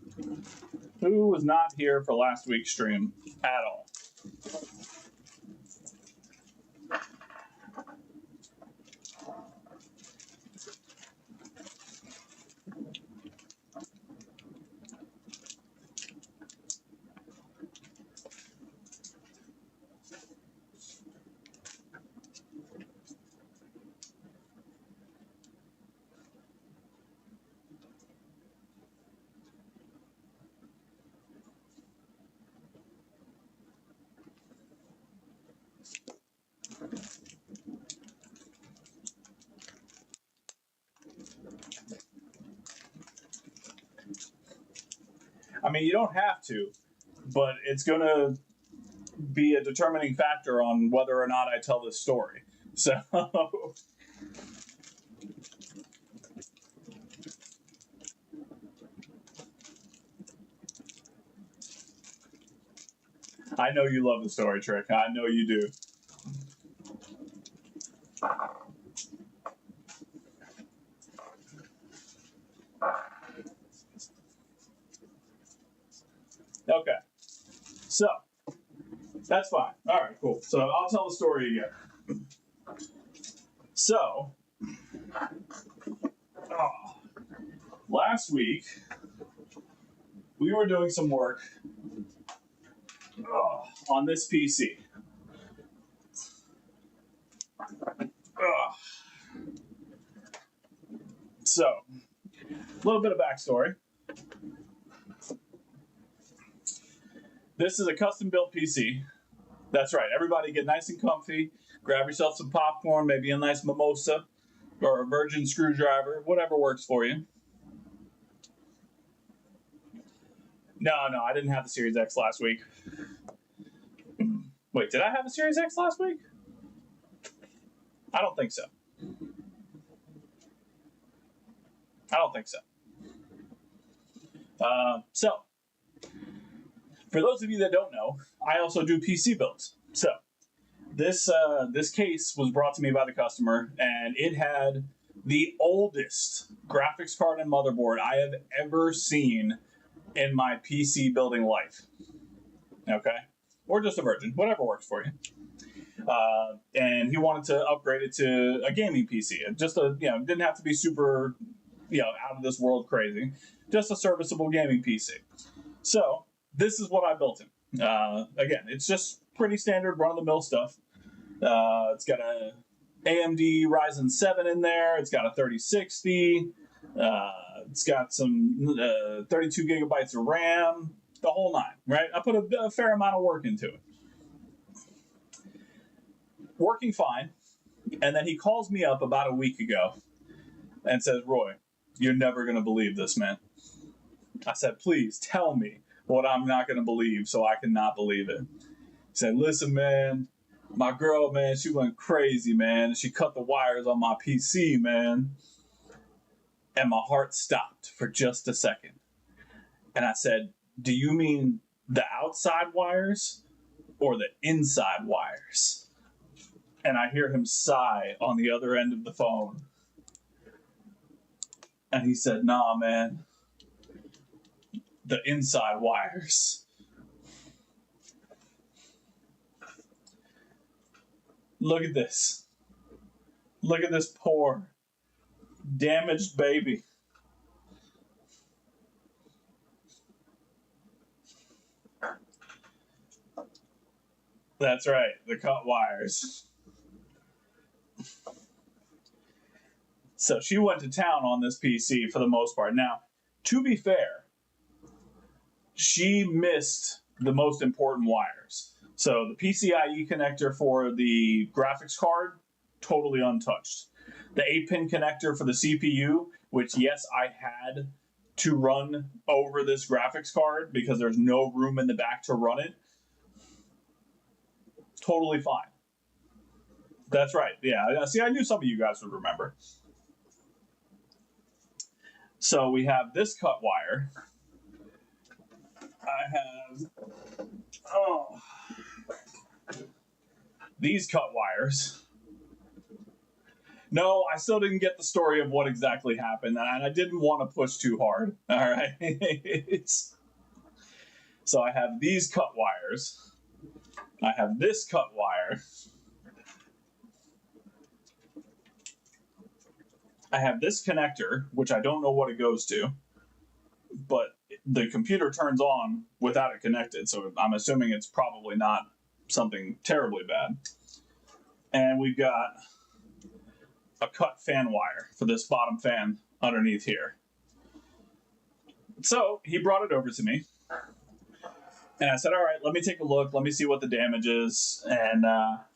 Who was not here for last week's stream at all? I mean, you don't have to, but it's going to be a determining factor on whether or not I tell this story. So, I know you love the story, Trick. I know you do. Okay. So, that's fine. All right, cool. So, I'll tell the story again. So, last week, we were doing some work on this PC. So, a little bit of backstory. This is a custom built PC. That's right. Everybody get nice and comfy. Grab yourself some popcorn, maybe a nice mimosa or a virgin screwdriver, whatever works for you. No, I didn't have the Series X last week. Wait, did I have a Series X last week? I don't think so. So, for those of you that don't know, I also do PC builds. So, this case was brought to me by the customer, and it had the oldest graphics card and motherboard I have ever seen in my PC building life. Okay? Or just a Virgin, whatever works for you. And he wanted to upgrade it to a gaming PC. Just didn't have to be super, out of this world crazy. Just a serviceable gaming PC. So, this is what I built him. Again, it's just pretty standard run-of-the-mill stuff. It's got a AMD Ryzen 7 in there. It's got a 3060. It's got some 32 gigabytes of RAM. The whole nine, right? I put a fair amount of work into it. Working fine. And then he calls me up about a week ago and says, Roy, you're never going to believe this, man. I said, please tell me what I'm not going to believe so I can not believe it. He said, listen, man, my girl, man, she went crazy, man. She cut the wires on my PC, man. And my heart stopped for just a second. And I said, do you mean the outside wires or the inside wires? And I hear him sigh on the other end of the phone. And he said, nah, man, the inside wires. Look at this. Look at this poor, damaged baby. That's right, the cut wires. So she went to town on this PC for the most part. Now, to be fair, she missed the most important wires. So the PCIe connector for the graphics card, totally untouched. The 8-pin connector for the CPU, which, yes, I had to run over this graphics card because there's no room in the back to run it, totally fine. That's right. Yeah. See, I knew some of you guys would remember. So we have this cut wire. I have these cut wires. No, I still didn't get the story of what exactly happened, and I didn't want to push too hard. All right. So I have these cut wires. I have this cut wire. I have this connector, which I don't know what it goes to, but the computer turns on without it connected, so I'm assuming it's probably not something terribly bad. And we've got a cut fan wire for this bottom fan underneath here. So he brought it over to me, and I said, all right, let me take a look. Let me see what the damage is, and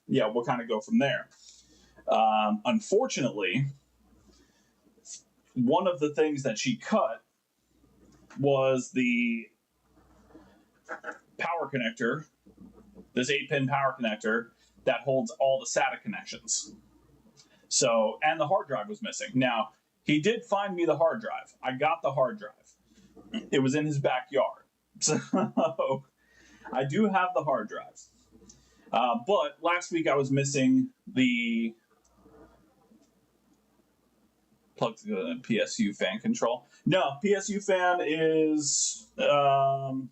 yeah, we'll kind of go from there. Unfortunately, one of the things that she cut was the power connector, this 8-pin power connector that holds all the SATA connections. So, and the hard drive was missing. Now, he did find me the hard drive. I got the hard drive. It was in his backyard. So, I do have the hard drive. But last week I was missing the plug the PSU fan control. No, PSU fan is no,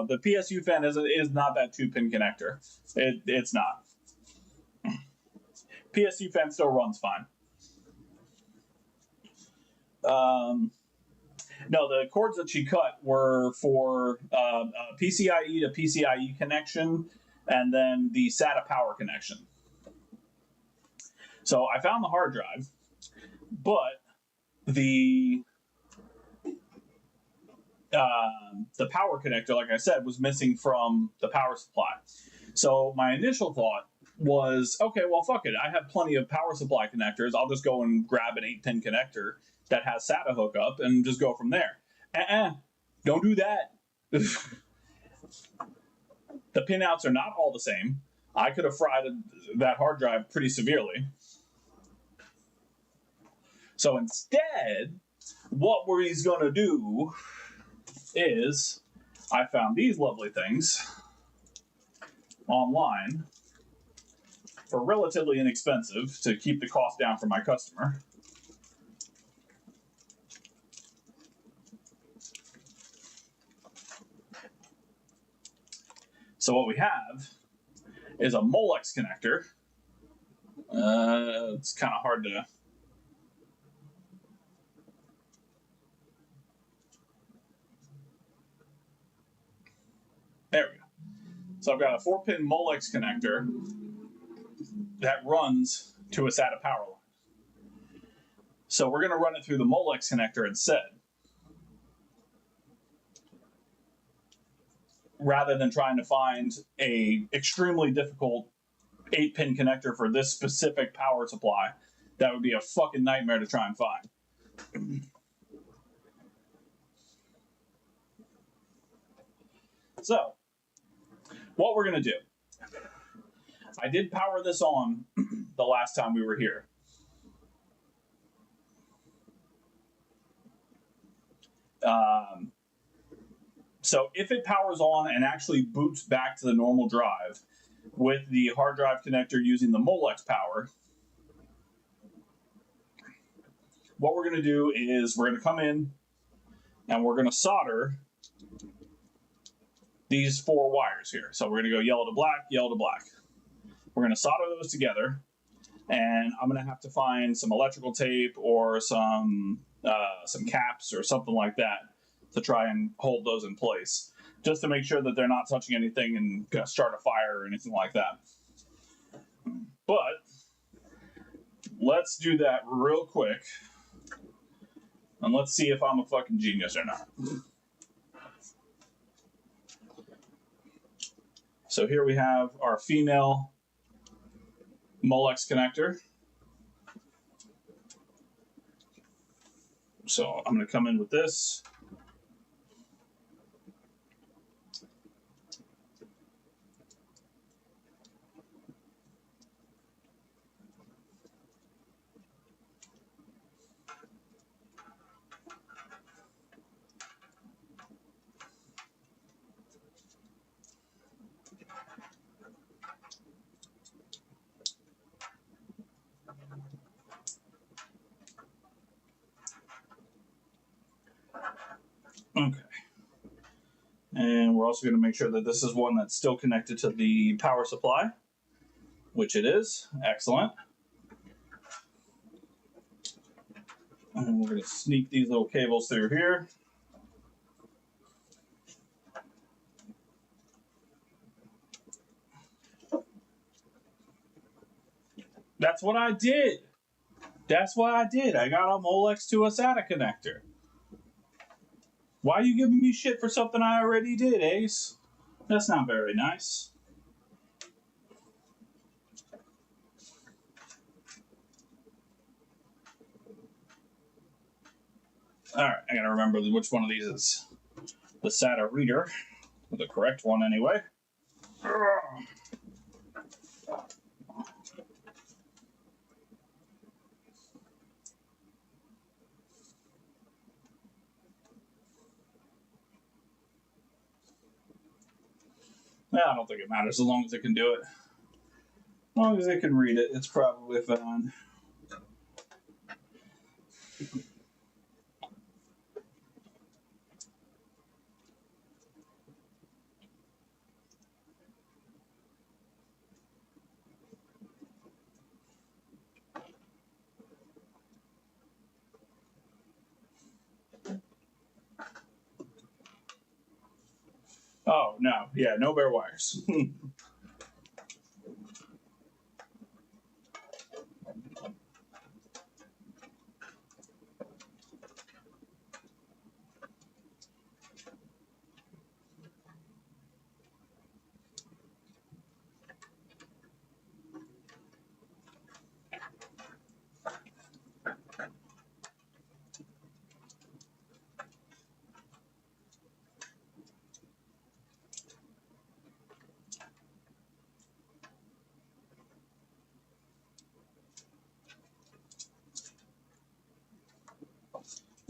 the PSU fan is not that 2-pin connector. It's not. PSU fan still runs fine. No, the cords that she cut were for PCIe to PCIe connection, and then the SATA power connection. So I found the hard drive, but the power connector, like I said, was missing from the power supply. So my initial thought was, okay, well, fuck it. I have plenty of power supply connectors. I'll just go and grab an 8-pin connector that has SATA hookup and just go from there. Don't do that. The pinouts are not all the same. I could have fried that hard drive pretty severely. So instead, what he's going to do is, I found these lovely things online for relatively inexpensive to keep the cost down for my customer. So what we have is a Molex connector. It's kind of hard to... There we go. So I've got a 4-pin Molex connector that runs to a SATA power line. So we're going to run it through the Molex connector instead, rather than trying to find a extremely difficult 8-pin connector for this specific power supply. That would be a fucking nightmare to try and find. So, what we're going to do. I did power this on the last time we were here. So if it powers on and actually boots back to the normal drive with the hard drive connector using the Molex power, what we're going to do is we're going to come in and we're going to solder these 4 wires here. So we're going to go yellow to black, yellow to black. We're going to solder those together, and I'm going to have to find some electrical tape or some caps or something like that to try and hold those in place, just to make sure that they're not touching anything and gonna start a fire or anything like that. But let's do that real quick, and let's see if I'm a fucking genius or not. So here we have our female Molex connector. So I'm going to come in with this. Okay. And we're also going to make sure that this is one that's still connected to the power supply, which it is. Excellent. And we're going to sneak these little cables through here. That's what I did. That's what I did. I got a Molex to a SATA connector. Why are you giving me shit for something I already did, Ace? That's not very nice. Alright, I gotta remember which one of these is the SATA reader. The correct one, anyway. I don't think it matters as long as it can do it. As long as it can read it, it's probably fine. Oh, no. Yeah, no bare wires.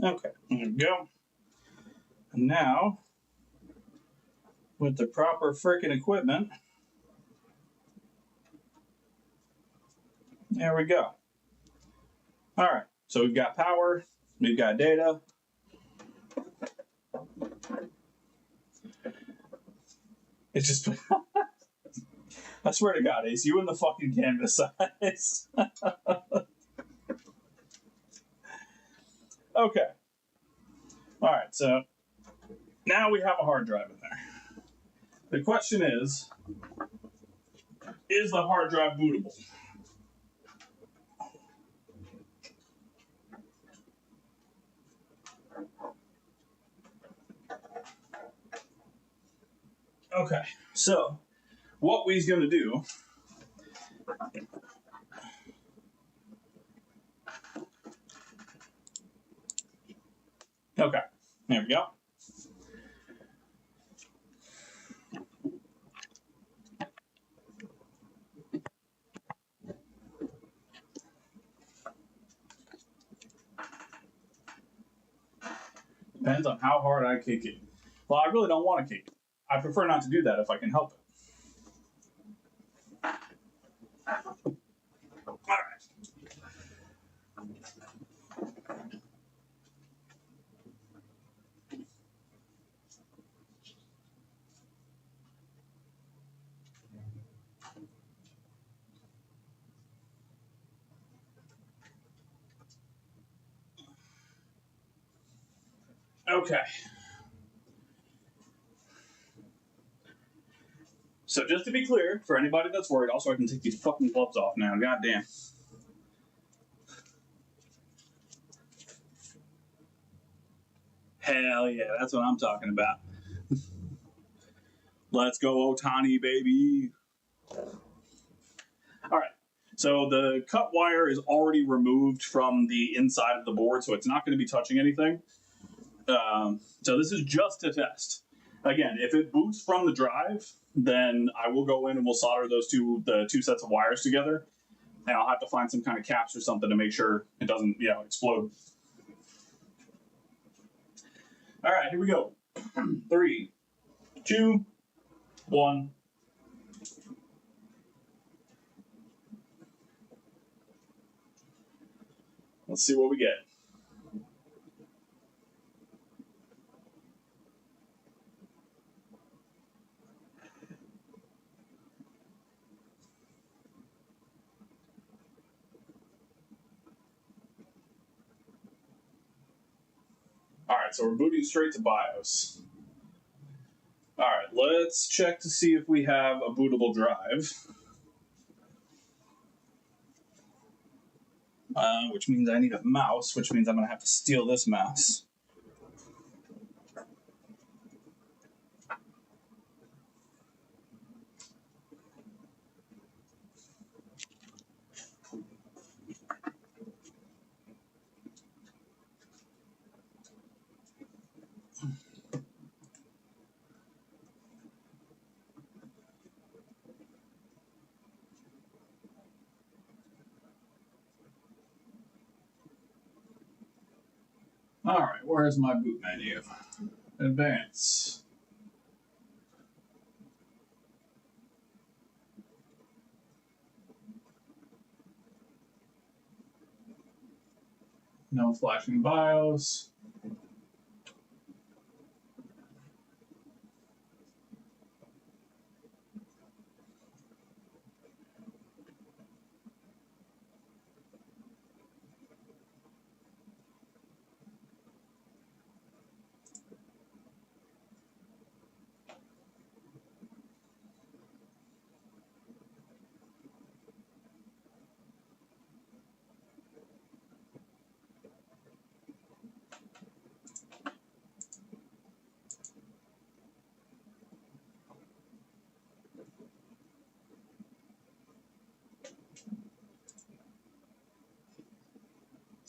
Okay, there we go. And now, with the proper freaking equipment, there we go. All right, so we've got power, we've got data. It's just, I swear to God, Ace, you and the fucking canvas size. Okay. All right, so now we have a hard drive in there. The question is the hard drive bootable? Okay, so what we's going to do okay, there we go. Depends on how hard I kick it. Well, I really don't want to kick it. I prefer not to do that if I can help it. All right. Okay. So just to be clear, for anybody that's worried, also I can take these fucking gloves off now. Goddamn. Hell yeah, that's what I'm talking about. Let's go, Otani, baby. All right. So the cut wire is already removed from the inside of the board, so it's not going to be touching anything. So this is just a test. Again, if it boots from the drive, then I will go in and we'll solder the two sets of wires together, and I'll have to find some kind of caps or something to make sure it doesn't, explode. All right, here we go. 3, 2, 1. Let's see what we get. All right, so we're booting straight to BIOS. All right, let's check to see if we have a bootable drive. Which means I need a mouse, which means I'm going to have to steal this mouse. All right, where's my boot menu? Advance. No flashing BIOS.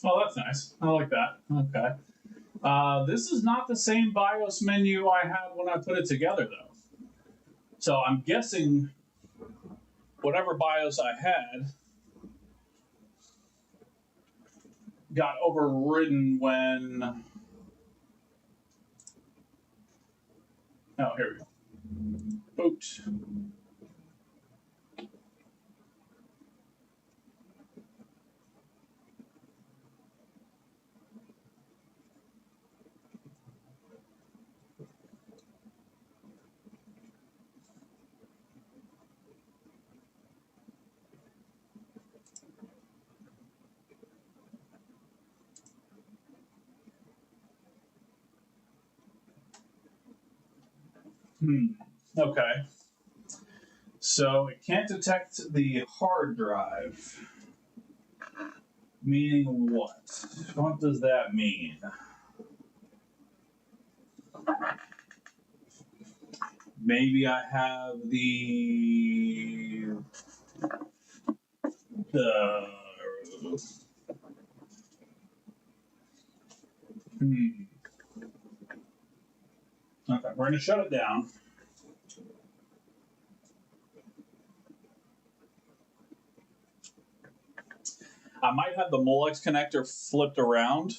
Oh, that's nice. I like that. Okay. This is not the same BIOS menu I had when I put it together, though. So I'm guessing whatever BIOS I had got overridden when. Oh, here we go. Boot. Okay. So it can't detect the hard drive. Meaning what? What does that mean? Maybe I have the Okay, we're gonna shut it down. I might have the Molex connector flipped around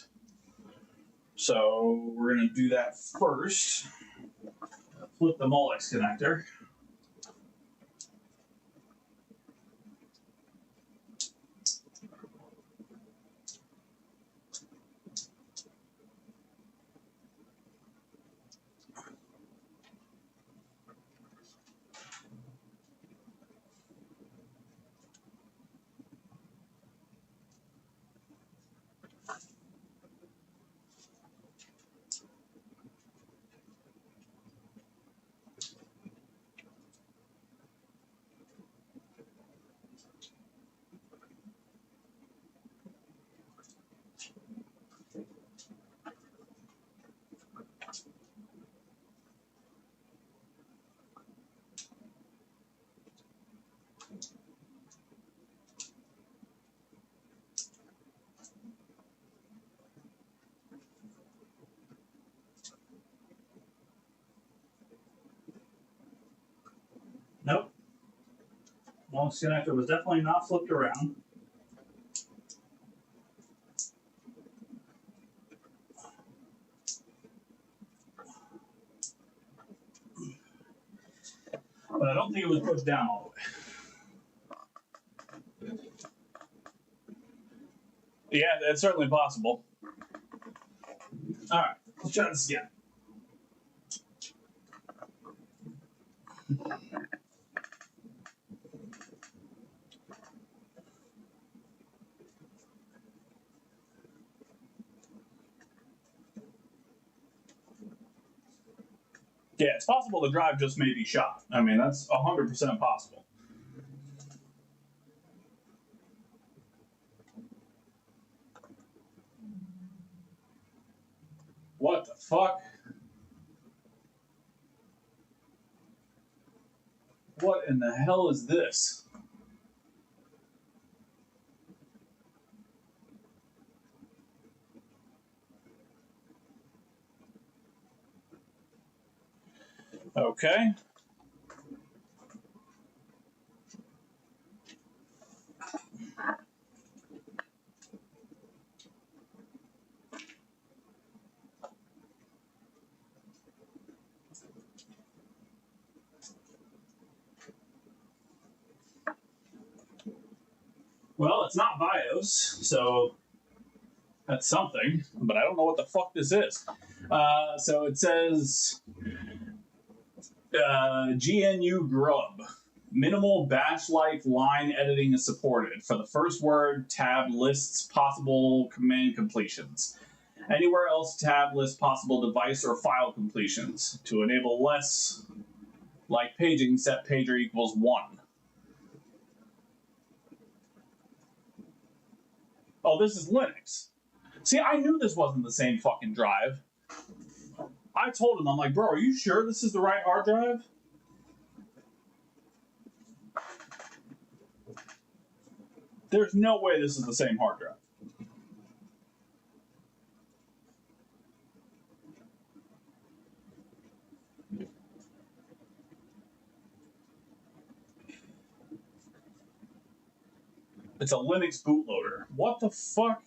So we're going to do that first. Flip the Molex connector. Nope. Molex connector was definitely not flipped around. But I don't think it was pushed down all the way. Yeah, that's certainly possible. All right, let's try this again. Yeah, it's possible the drive just may be shot. I mean, that's 100% possible. What the fuck? What in the hell is this? Okay. Well, it's not BIOS, so that's something, but I don't know what the fuck this is. So it says GNU Grub. Minimal bash like line editing is supported. For the first word, tab lists possible command completions. Anywhere else, tab lists possible device or file completions. To enable less like paging, set pager equals 1. Oh, this is Linux. See, I knew this wasn't the same fucking drive. I told him, I'm like, bro, are you sure this is the right hard drive? There's no way this is the same hard drive. It's a Linux bootloader. What the fuck?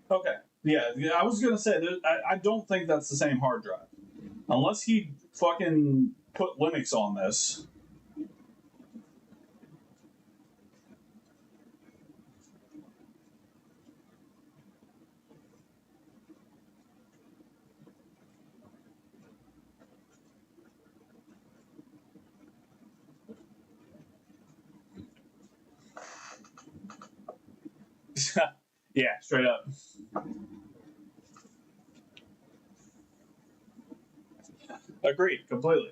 Okay. Yeah, I was gonna say I don't think that's the same hard drive, unless he fucking put Linux on this. Yeah, straight up. Agreed, completely.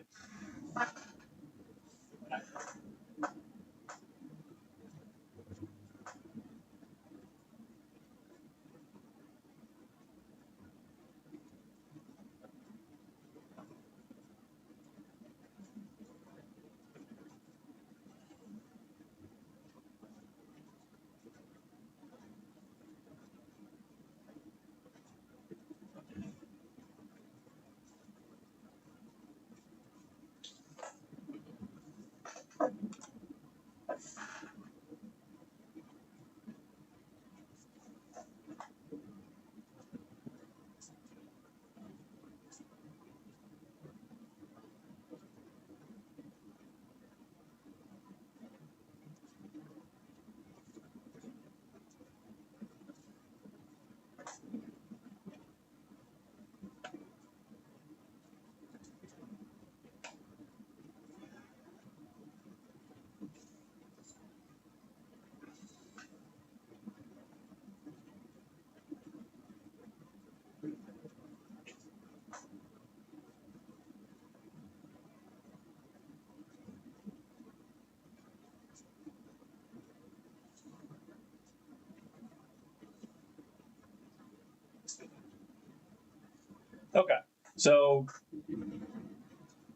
Okay. So,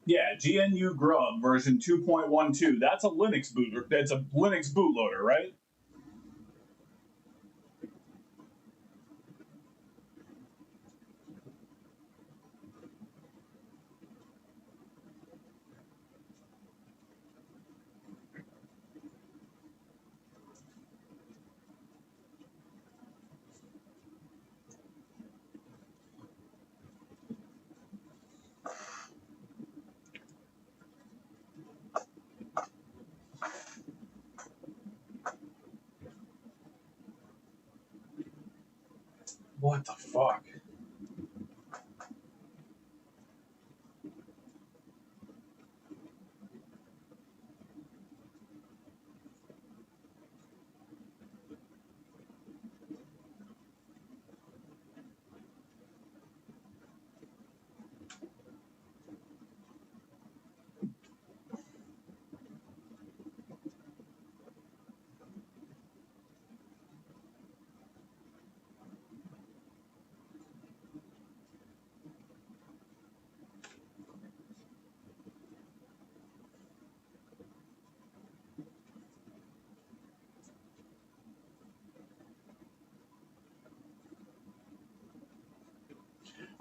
yeah, GNU Grub version 2.12. That's a Linux booter. That's a Linux bootloader, right? What the fuck?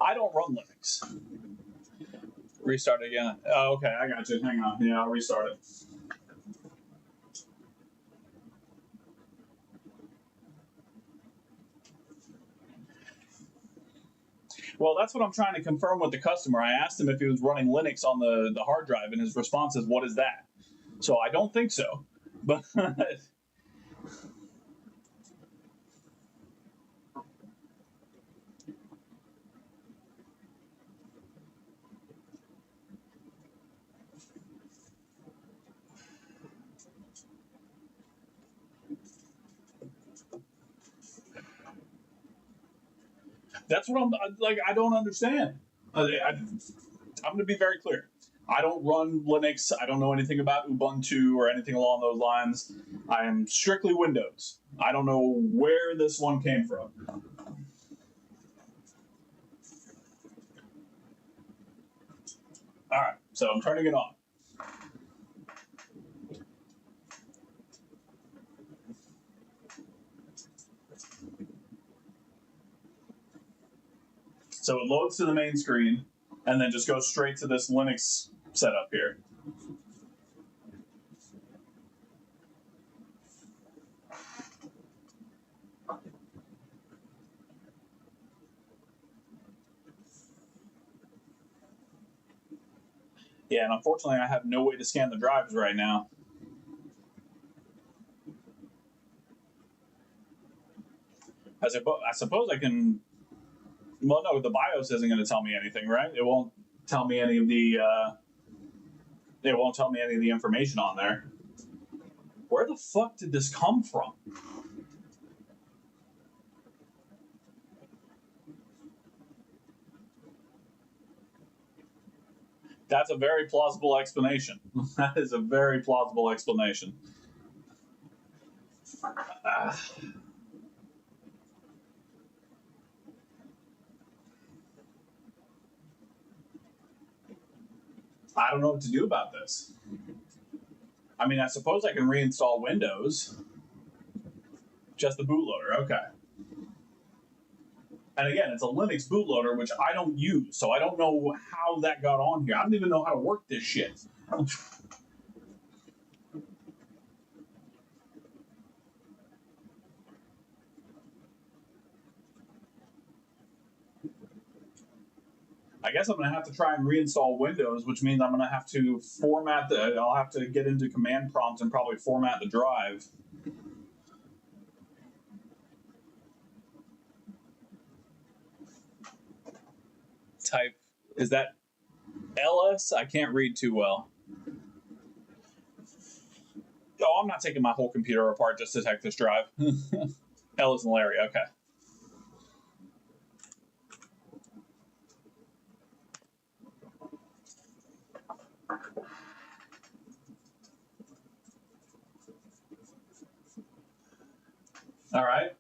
I don't run Linux. Restart again. Oh, okay, I got you. Hang on. Yeah, I'll restart it. Well, that's what I'm trying to confirm with the customer. I asked him if he was running Linux on the hard drive, and his response is, "What is that?" So I don't think so. But that's what I'm like. I don't understand. I'm going to be very clear. I don't run Linux. I don't know anything about Ubuntu or anything along those lines. I am strictly Windows. I don't know where this one came from. All right, so I'm turning it on. So it loads to the main screen and then just goes straight to this Linux setup here. Yeah, and unfortunately, I have no way to scan the drives right now. I suppose I can. Well, no, the BIOS isn't going to tell me anything, right? It won't tell me any of the. It won't tell me any of the information on there. Where the fuck did this come from? That's a very plausible explanation. That is a very plausible explanation. Uh, I don't know what to do about this. I mean, I suppose I can reinstall Windows, just the bootloader. Okay. And again, it's a Linux bootloader, which I don't use, so I don't know how that got on here. I don't even know how to work this shit. I guess I'm going to have to try and reinstall Windows, which means I'm going to have to format the. I'll have to get into command prompt and probably format the drive. Type. Is that LS? I can't read too well. Oh, I'm not taking my whole computer apart just to check this drive. Ellis and Larry. Okay. All right.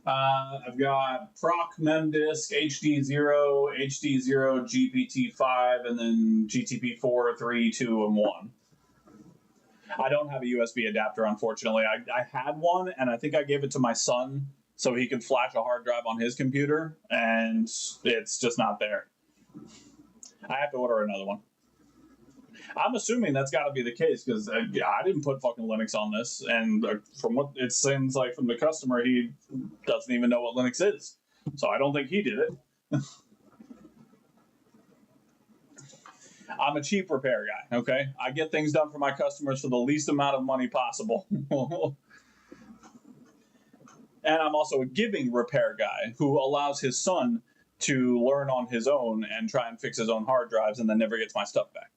I've got Proc Memdisk HD0, HD0 GPT5, and then GTP4, 3, 2, and 1. I don't have a USB adapter, unfortunately. I had one, and I think I gave it to my son so he could flash a hard drive on his computer, and it's just not there. I have to order another one. I'm assuming that's got to be the case because I didn't put fucking Linux on this, and from what it seems like from the customer, he doesn't even know what Linux is. So I don't think he did it. I'm a cheap repair guy, okay? I get things done for my customers for the least amount of money possible. And I'm also a giving repair guy who allows his son to learn on his own and try and fix his own hard drives and then never gets my stuff back.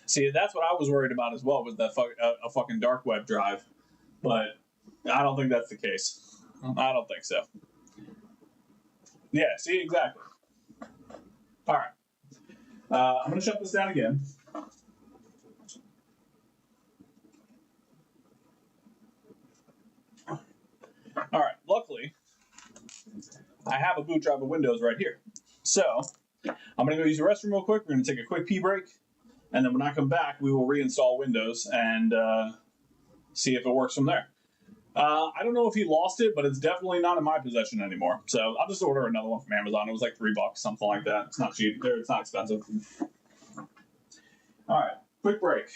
See, that's what I was worried about as well, was that a fucking dark web drive. But I don't think that's the case. I don't think so. Yeah, see, exactly. All right. I'm going to shut this down again. All right. Luckily, I have a boot drive of Windows right here. So I'm going to go use the restroom real quick. We're going to take a quick pee break. And then when I come back, we will reinstall Windows and see if it works from there. I don't know if he lost it, but it's definitely not in my possession anymore. So I'll just order another one from Amazon. It was like $3, something like that. It's not cheap. It's not expensive. All right, quick break.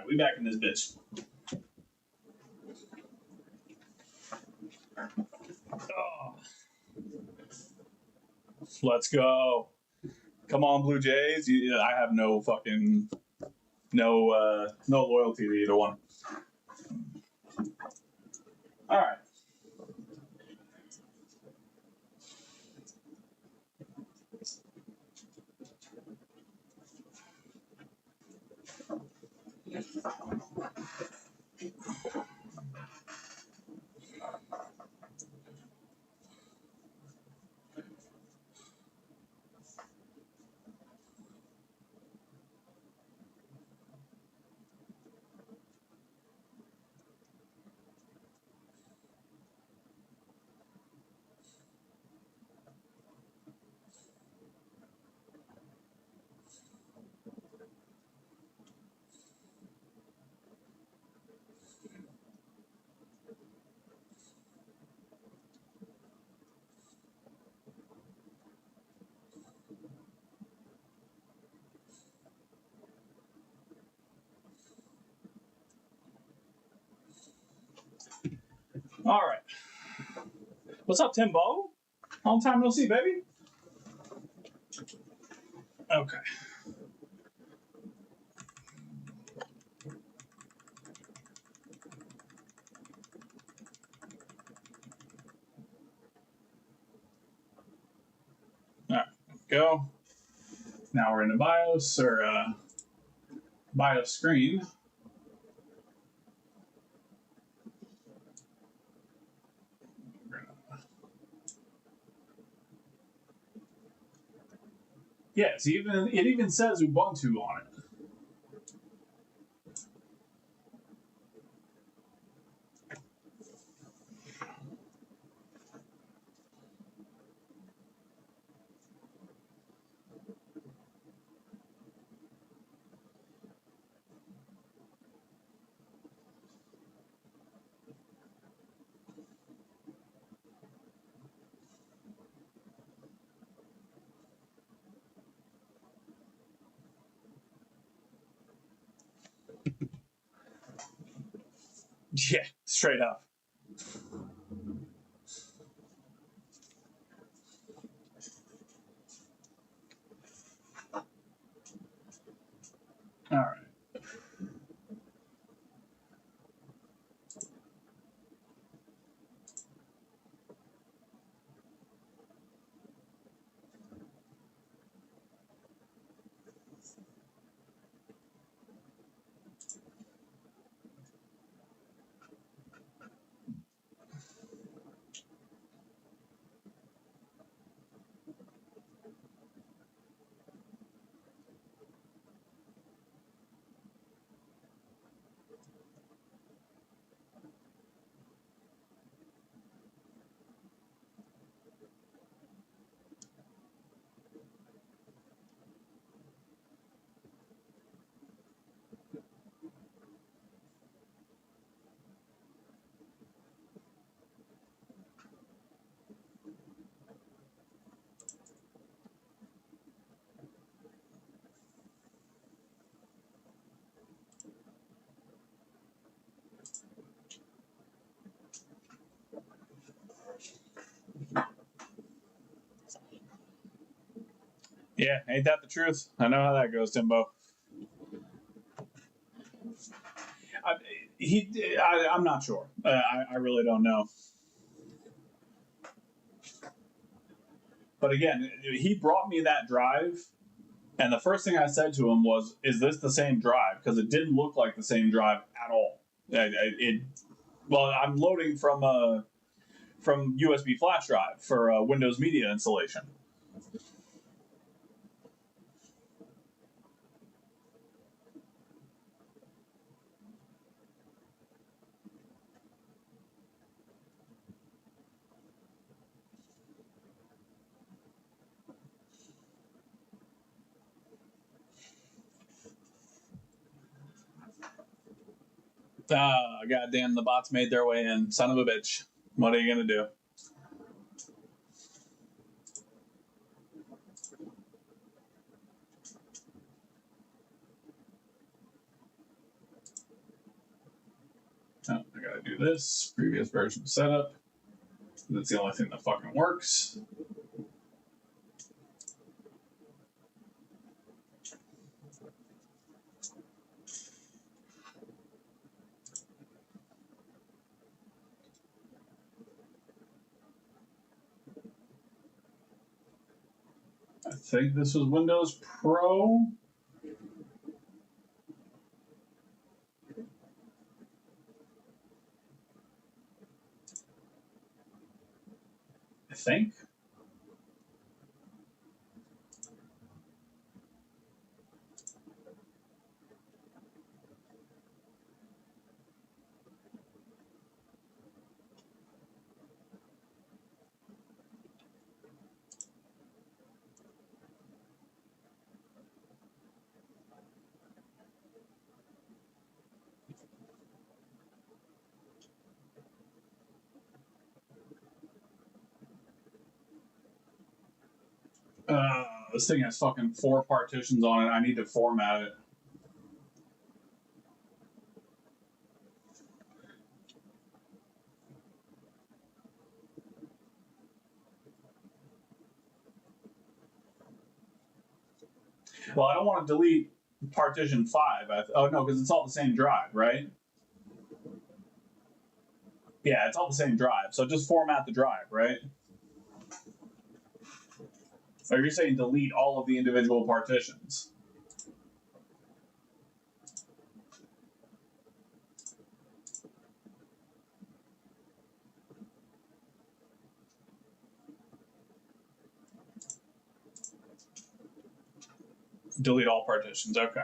we back in this bitch. Oh. Let's go. Come on, Blue Jays. I have no fucking no loyalty to either one. All right. All right. What's up, Timbo? Long time no see, baby. Okay. All right. Go. Now we're in the BIOS or BIOS screen. Yes, it even says Ubuntu on it. Yeah, straight up. All right. Yeah, ain't that the truth? I know how that goes, Timbo. I'm not sure. I really don't know. But again, he brought me that drive, and the first thing I said to him was, "Is this the same drive?" Because it didn't look like the same drive at all. Well, I'm loading from USB flash drive for Windows Media installation. Ah, goddamn! The bots made their way in. Son of a bitch. What are you gonna do? do this. Previous version setup. That's the only thing that fucking works. I think this was Windows Pro. I think. This thing has fucking 4 partitions on it. I need to format it. Well, I don't want to delete partition 5. Oh, no, because it's all the same drive, right? Yeah, it's all the same drive. So just format the drive, right? Or you're saying delete all of the individual partitions? Delete all partitions, okay.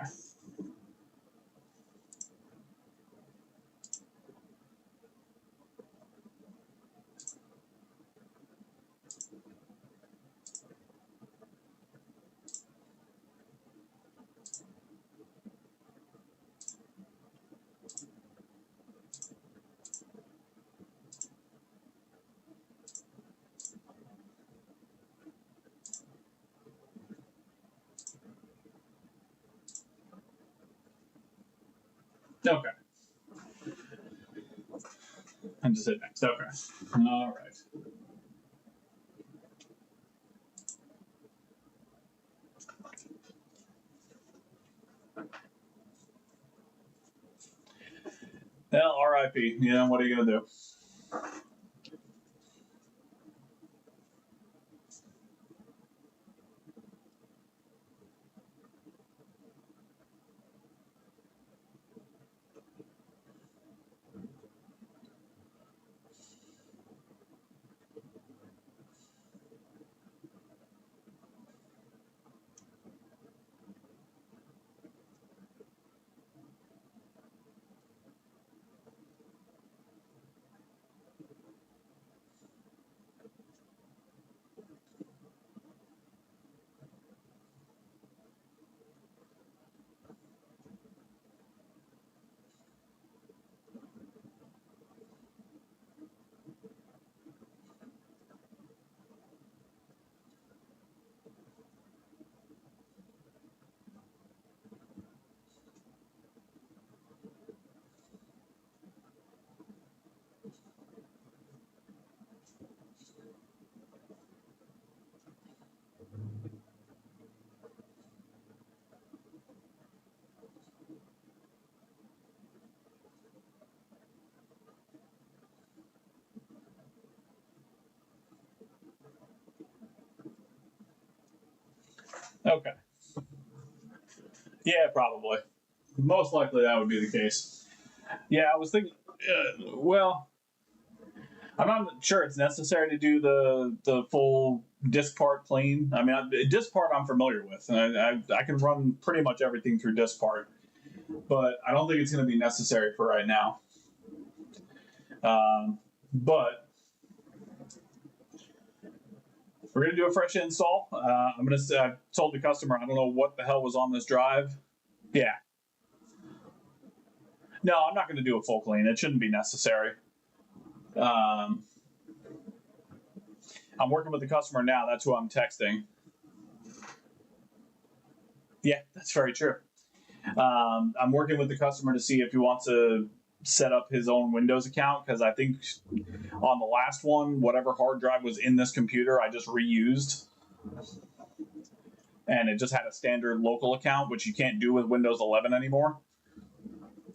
Okay. And just hit next. Okay. All right. Well, RIP. You know, what are you going to do? Okay. Yeah, probably. Most likely that would be the case. Yeah, I was thinking, well, I'm not sure it's necessary to do the full disk part clean. I mean, disk part I'm familiar with, and I can run pretty much everything through disk part, but I don't think it's going to be necessary for right now. But we're going to do a fresh install. I'm going to. I told the customer I don't know what the hell was on this drive. Yeah. No, I'm not going to do a full clean. It shouldn't be necessary. I'm working with the customer now. That's who I'm texting. Yeah, that's very true. I'm working with the customer to see if he wants to set up his own Windows account because I think on the last one, whatever hard drive was in this computer, I just reused. And it just had a standard local account, which you can't do with Windows 11 anymore.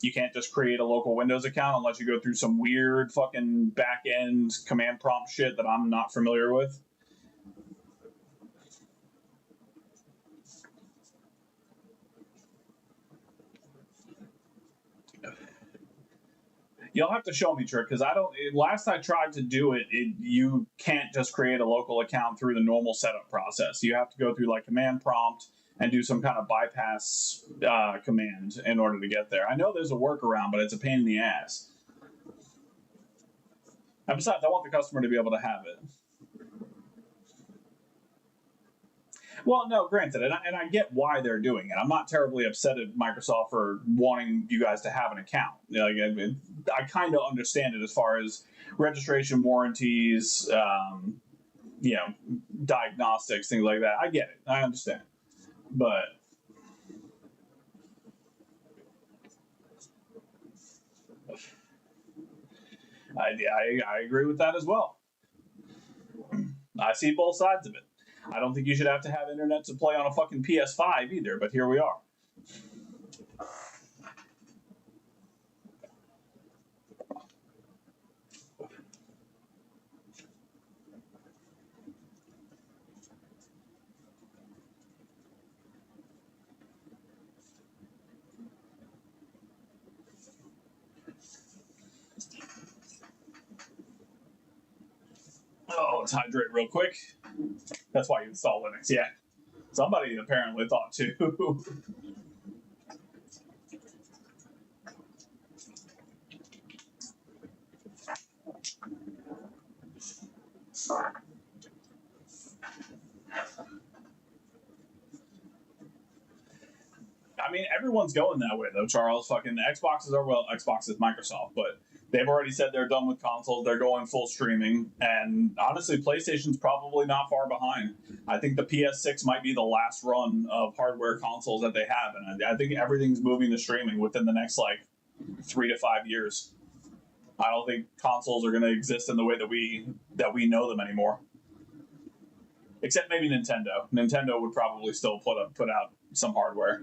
You can't just create a local Windows account unless you go through some weird fucking back end command prompt shit that I'm not familiar with. You'll have to show me, Trick, because I don't. Last I tried to do it, you can't just create a local account through the normal setup process. You have to go through like command prompt and do some kind of bypass command in order to get there. I know there's a workaround, but it's a pain in the ass. And besides, I want the customer to be able to have it. Well, no, granted, and I get why they're doing it. I'm not terribly upset at Microsoft for wanting you guys to have an account. Like, I kind of understand it as far as registration, warranties, diagnostics, things like that. I get it. I understand. But I agree with that as well. I see both sides of it. I don't think you should have to have internet to play on a fucking PS5 either, but here we are. Oh, let's hydrate real quick. That's why you install Linux, yeah. Somebody apparently thought too. I mean, everyone's going that way though, Charles. Fucking Xboxes are, well, Xbox is Microsoft, but they've already said they're done with consoles. They're going full streaming, and honestly, PlayStation's probably not far behind. I think the PS6 might be the last run of hardware consoles that they have, and I think everything's moving to streaming within the next like 3 to 5 years. I don't think consoles are going to exist in the way that we know them anymore. Except maybe Nintendo. Nintendo would probably still put out some hardware.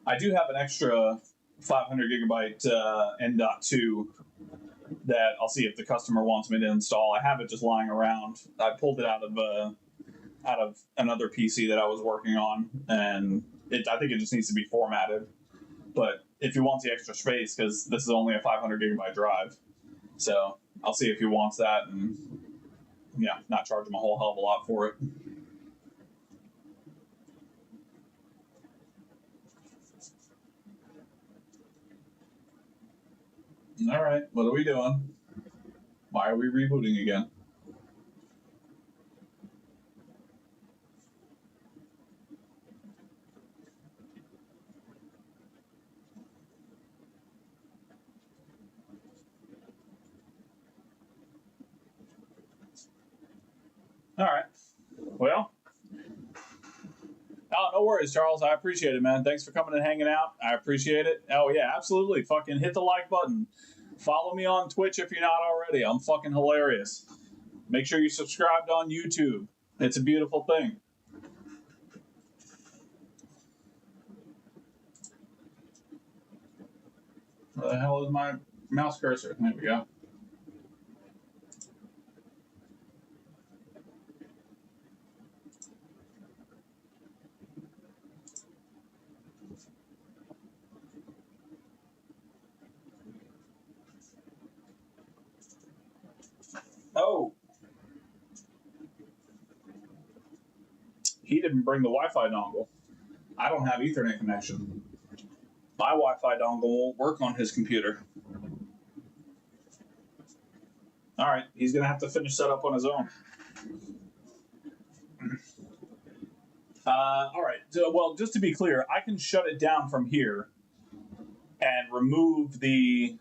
I do have an extra 500 gigabyte N.2 that I'll see if the customer wants me to install. I have it just lying around. I pulled it out of another PC that I was working on, and I think it just needs to be formatted. But if he wants the extra space, because this is only a 500 gigabyte drive, so I'll see if he wants that, and yeah, not charge him a whole hell of a lot for it. All right, what are we doing? Why are we rebooting again? All right. Well, oh, no worries, Charles. I appreciate it, man. Thanks for coming and hanging out. I appreciate it. Oh, yeah, absolutely. Fucking hit the like button. Follow me on Twitch if you're not already. I'm fucking hilarious. Make sure you subscribed on YouTube. It's a beautiful thing. Where the hell is my mouse cursor? There we go. He didn't bring the Wi-Fi dongle. I don't have Ethernet connection. My Wi-Fi dongle won't work on his computer. All right, he's going to have to finish that up on his own. All right, so, well, just to be clear, I can shut it down from here and remove the...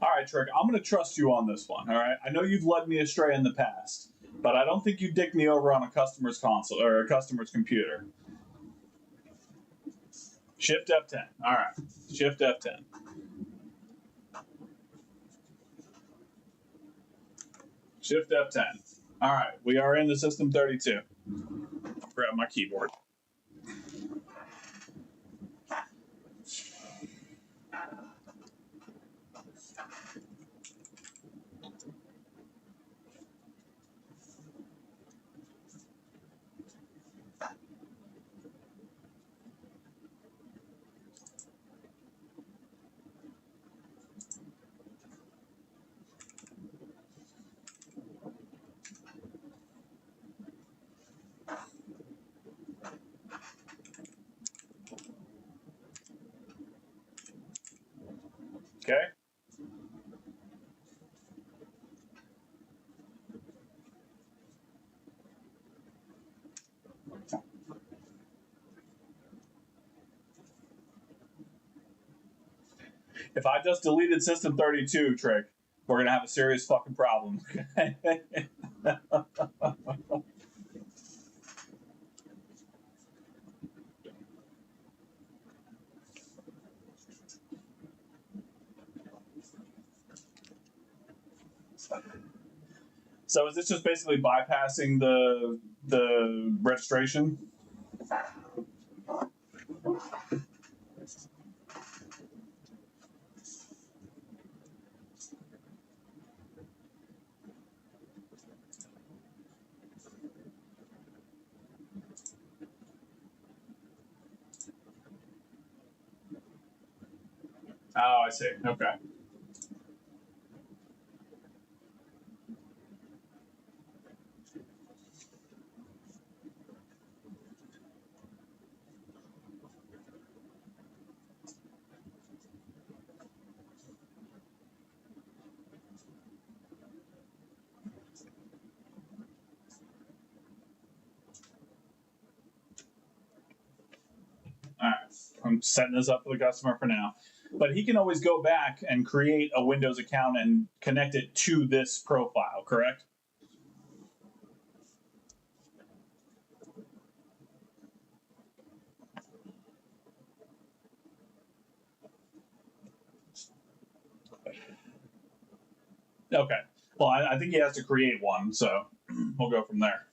All right, Trick, I'm going to trust you on this one, all right? I know you've led me astray in the past, but I don't think you dicked me over on a customer's console or a customer's computer. Shift F10. All right, Shift F10. Shift F10. All right, we are in the System 32. I'll grab my keyboard. Okay. If I just deleted System 32, Trick, we're going to have a serious fucking problem. So is this just basically bypassing the registration? Oh, I see. Okay. All right. I'm setting this up for the customer for now. But he can always go back and create a Windows account and connect it to this profile, correct? Okay. Well, I think he has to create one, so we'll go from there.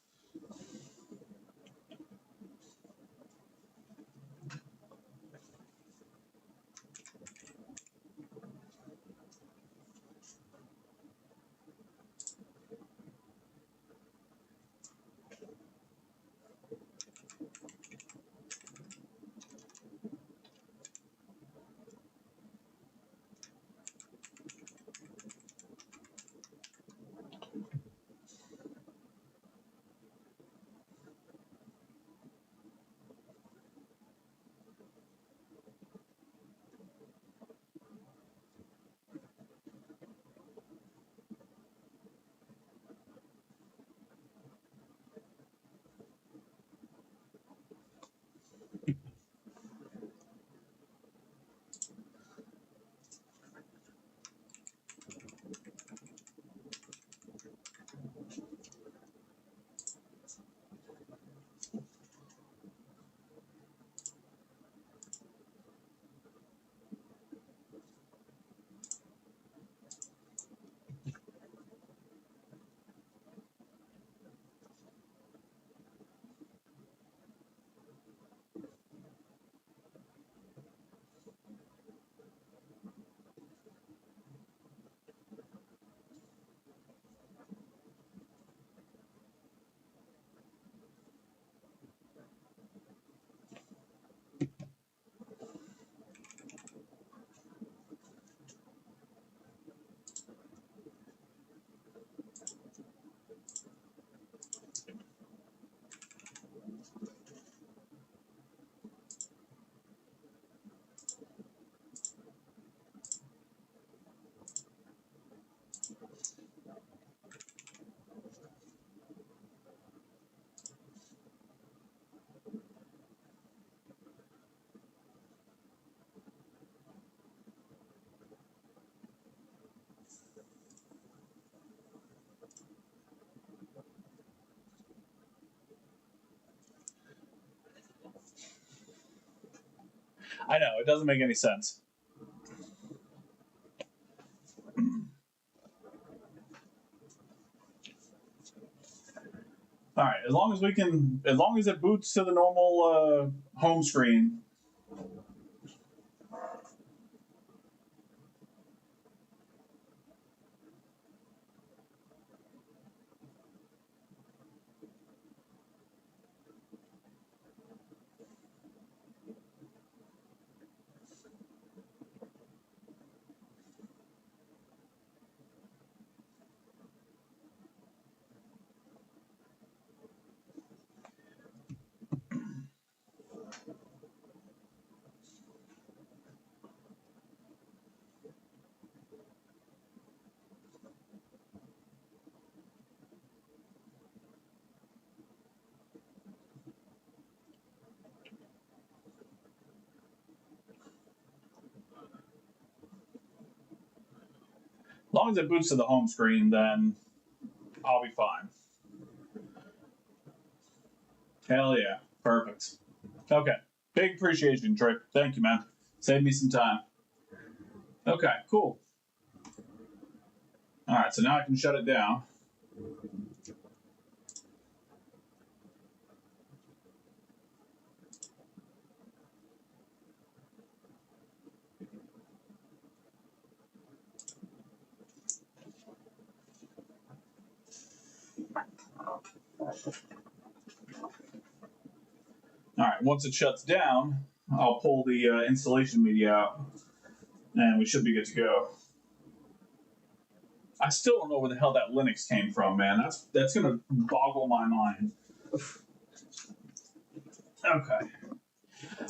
I know, it doesn't make any sense. All right, as long as it boots to the normal home screen. As long as it boots to the home screen, then I'll be fine. Hell yeah. Perfect. Okay. Big appreciation, Trick. Thank you, man. Save me some time. Okay, cool. All right, so now I can shut it down. All right, once it shuts down, I'll pull the installation media out, and we should be good to go. I still don't know where the hell that Linux came from, man. That's gonna boggle my mind. Okay.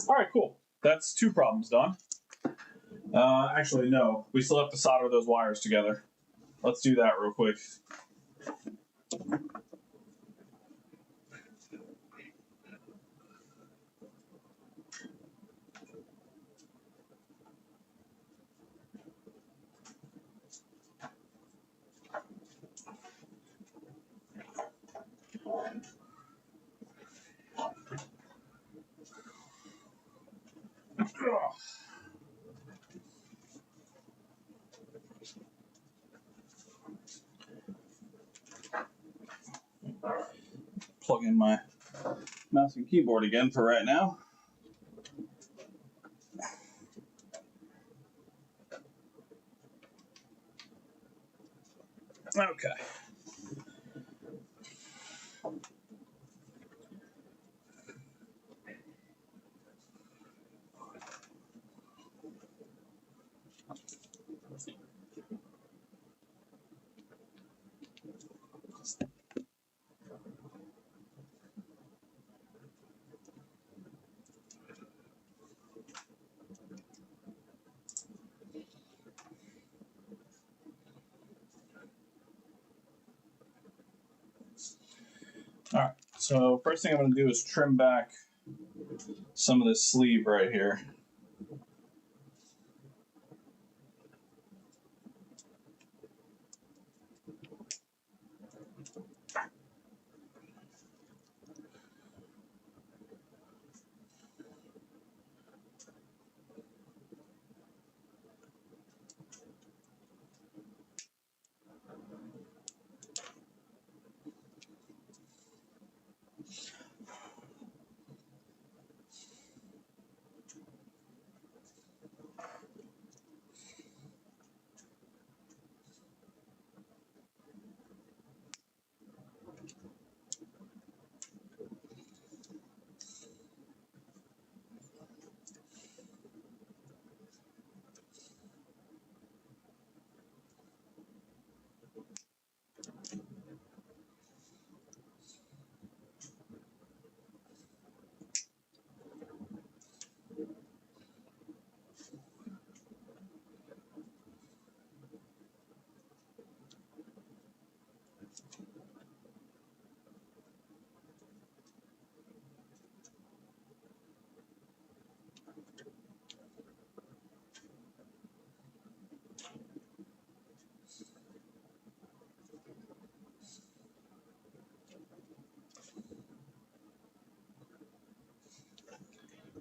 All right, cool. That's 2 problems done. Actually, no. We still have to solder those wires together. Let's do that real quick. Plug in my mouse and keyboard again for right now. Okay. All right, so first thing I'm going to do is trim back some of this sleeve right here.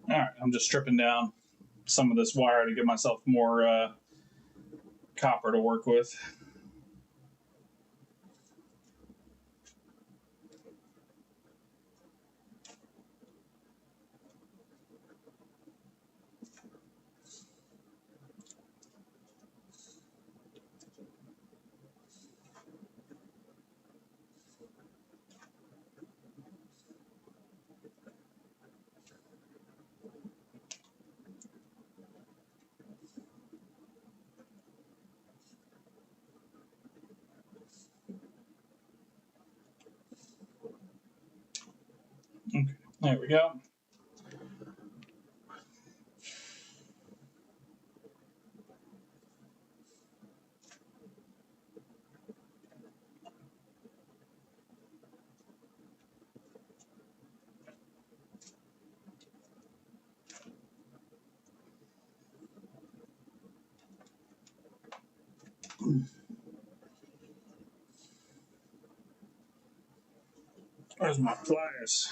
All right, I'm just stripping down some of this wire to give myself more copper to work with. Okay, there we go. Where's my pliers?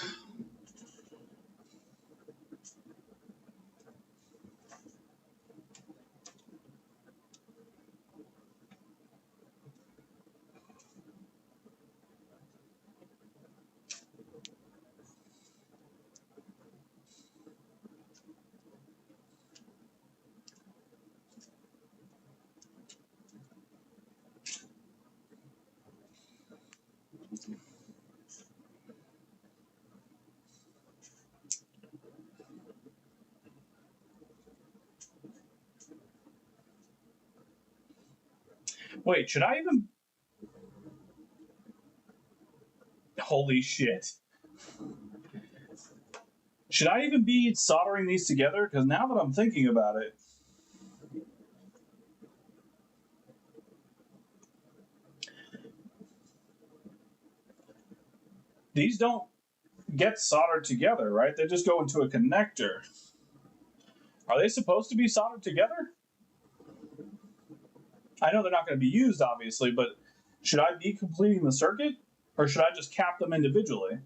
Wait, should I even... Holy shit. Should I even be soldering these together? Because now that I'm thinking about it... These don't get soldered together, right? They just go into a connector. Are they supposed to be soldered together? I know they're not going to be used, obviously, but should I be completing the circuit? Or should I just cap them individually?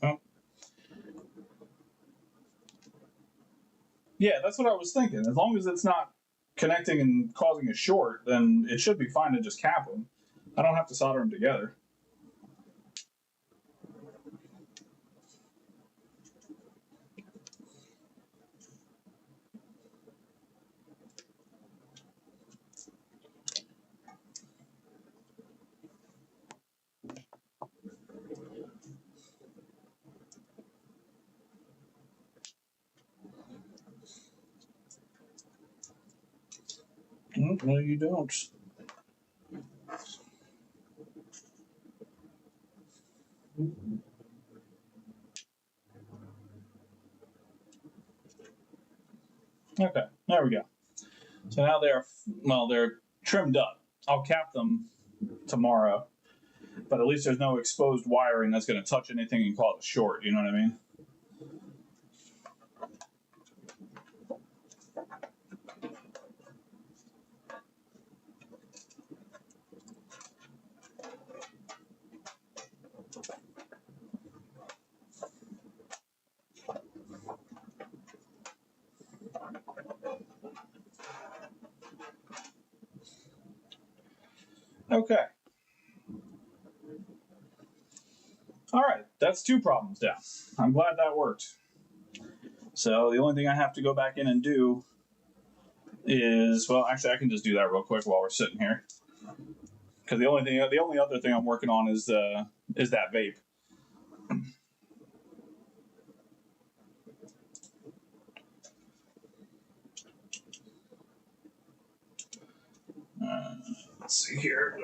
Oh. Yeah, that's what I was thinking. As long as it's not connecting and causing a short, then it should be fine to just cap them. I don't have to solder them together. No, you don't. Okay, there we go. So now they're trimmed up. I'll cap them tomorrow, but at least there's no exposed wiring that's going to touch anything and cause a short. You know what I mean? Okay. All right, that's two problems down. I'm glad that worked. So the only thing I have to go back in and do is, well, actually, I can just do that real quick while we're sitting here, because the only other thing I'm working on is that vape. see here.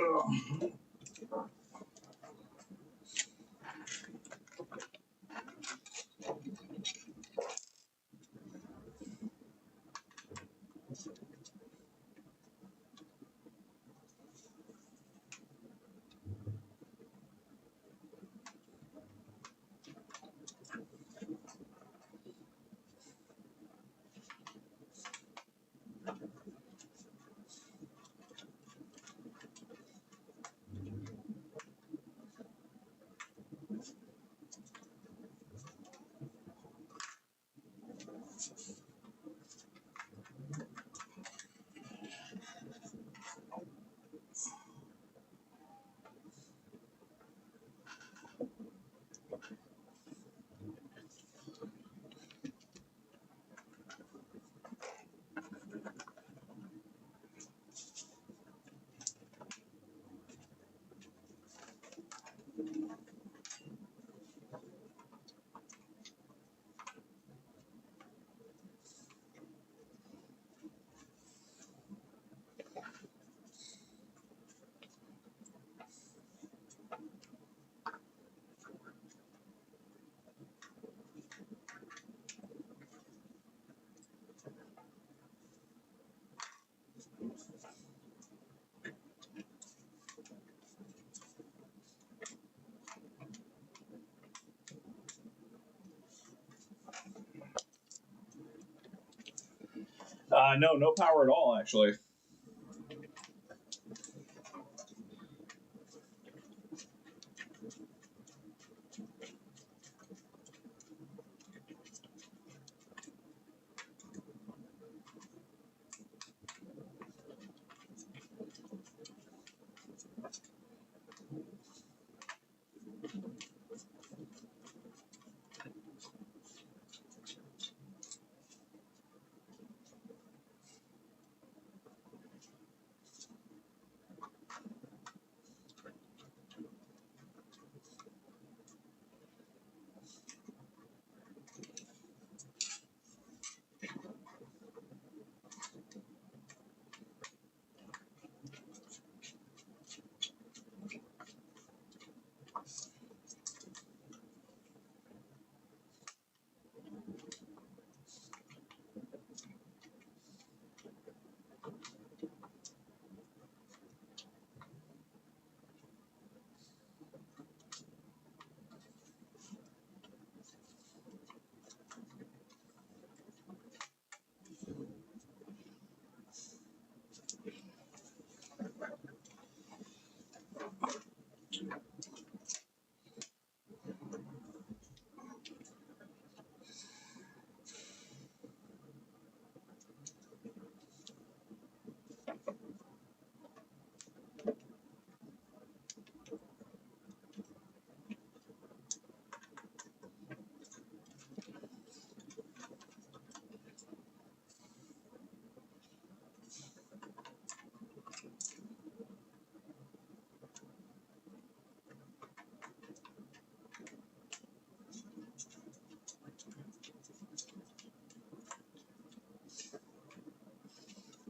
No, no power at all, actually.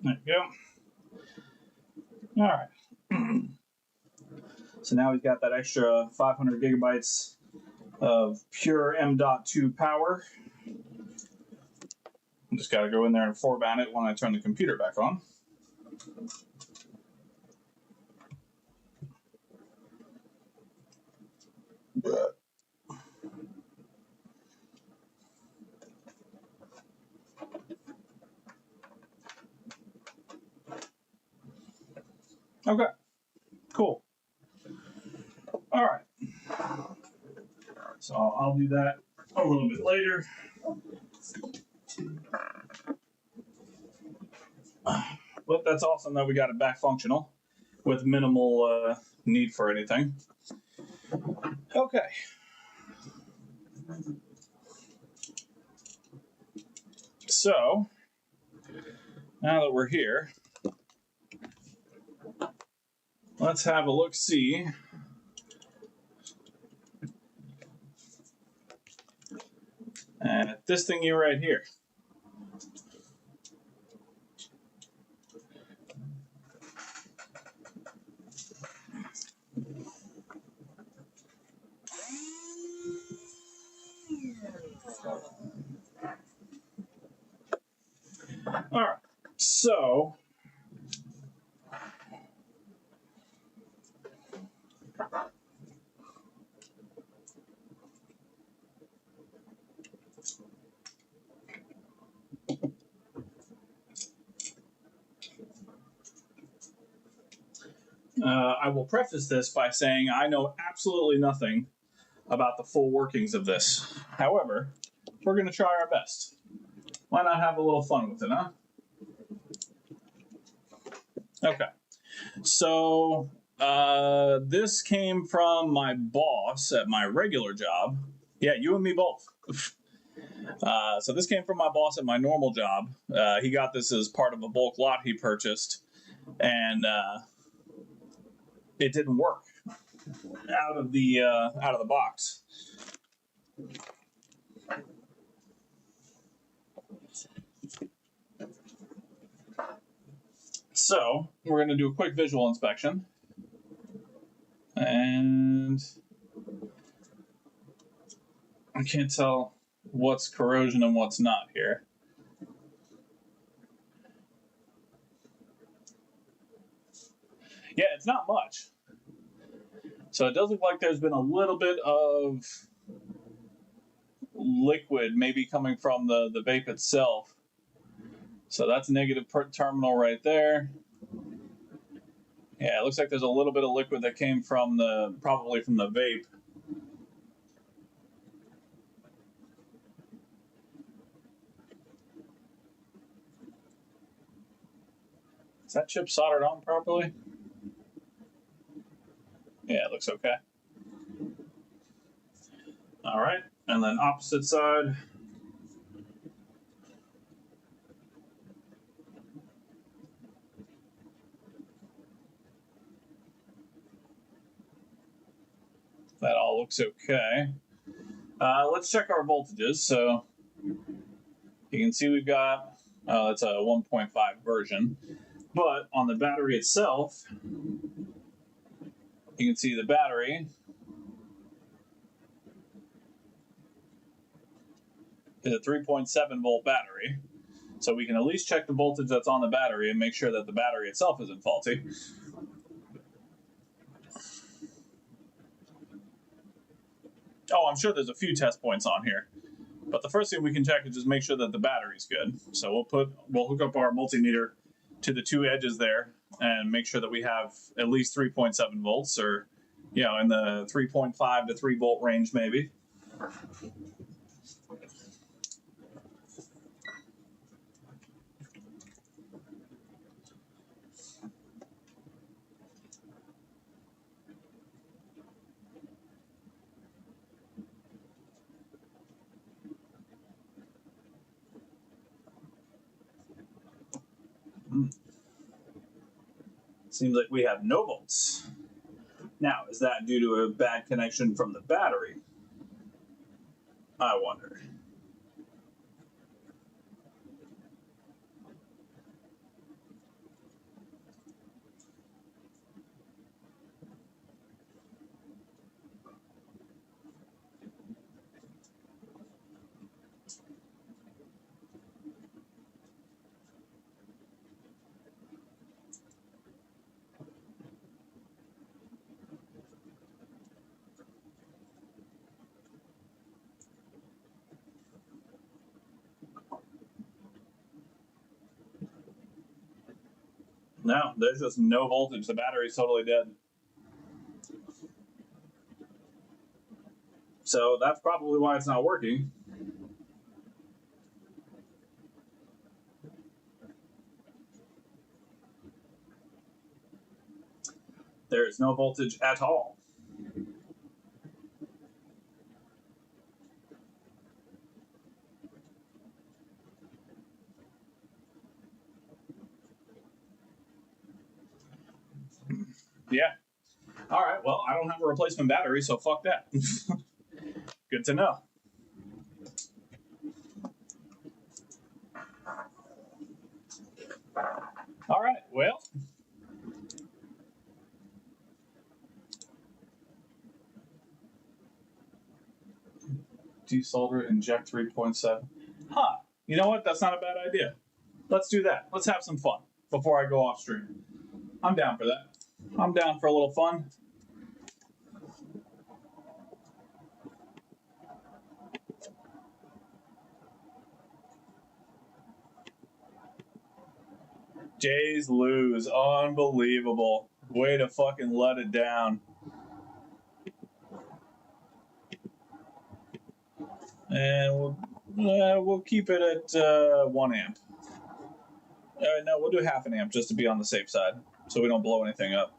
There you go. All right. So now we've got that extra 500 gigabytes of pure M.2 power. Just got to go in there and format it when I turn the computer back on. Okay, cool. All right. So I'll do that a little bit later. But that's awesome that we got it back functional with minimal need for anything. Okay. So now that we're here, let's have a look-see at this thingy right here. So I will preface this by saying I know absolutely nothing about the full workings of this. However, we're going to try our best. Why not have a little fun with it, huh? Okay. So this came from my boss at my regular job. Yeah, you and me both. So this came from my boss at my normal job. He got this as part of a bulk lot he purchased, and it didn't work out of the box. So we're going to do a quick visual inspection, and I can't tell what's corrosion and what's not here. Yeah, it's not much. So it does look like there's been a little bit of liquid maybe coming from the vape itself. So that's negative terminal right there. Yeah, it looks like there's a little bit of liquid that came from probably from the vape. Is that chip soldered on properly? Yeah, it looks okay. All right, and then opposite side. That all looks okay. Let's check our voltages. So you can see we've got, it's a 1.5 version. But on the battery itself, you can see the battery is a 3.7 volt battery. So we can at least check the voltage that's on the battery and make sure that the battery itself isn't faulty. Oh, I'm sure there's a few test points on here. But the first thing we can check is just make sure that the battery's good. So we'll hook up our multimeter to the two edges there and make sure that we have at least 3.7 volts, or in the 3.5 to 3 volt range maybe. Seems like we have no volts. Now, is that due to a bad connection from the battery? I wonder. No, there's just no voltage. The battery's totally dead. So that's probably why it's not working. There is no voltage at all. Yeah. All right, well, I don't have a replacement battery, so fuck that. Good to know. All right, well. Desolder, inject 3.7. Huh. You know what? That's not a bad idea. Let's do that. Let's have some fun before I go off stream. I'm down for that. I'm down for a little fun. Jays lose. Unbelievable. Way to fucking let it down. And we'll keep it at 1 amp. No, we'll do half an amp just to be on the safe side, so we don't blow anything up.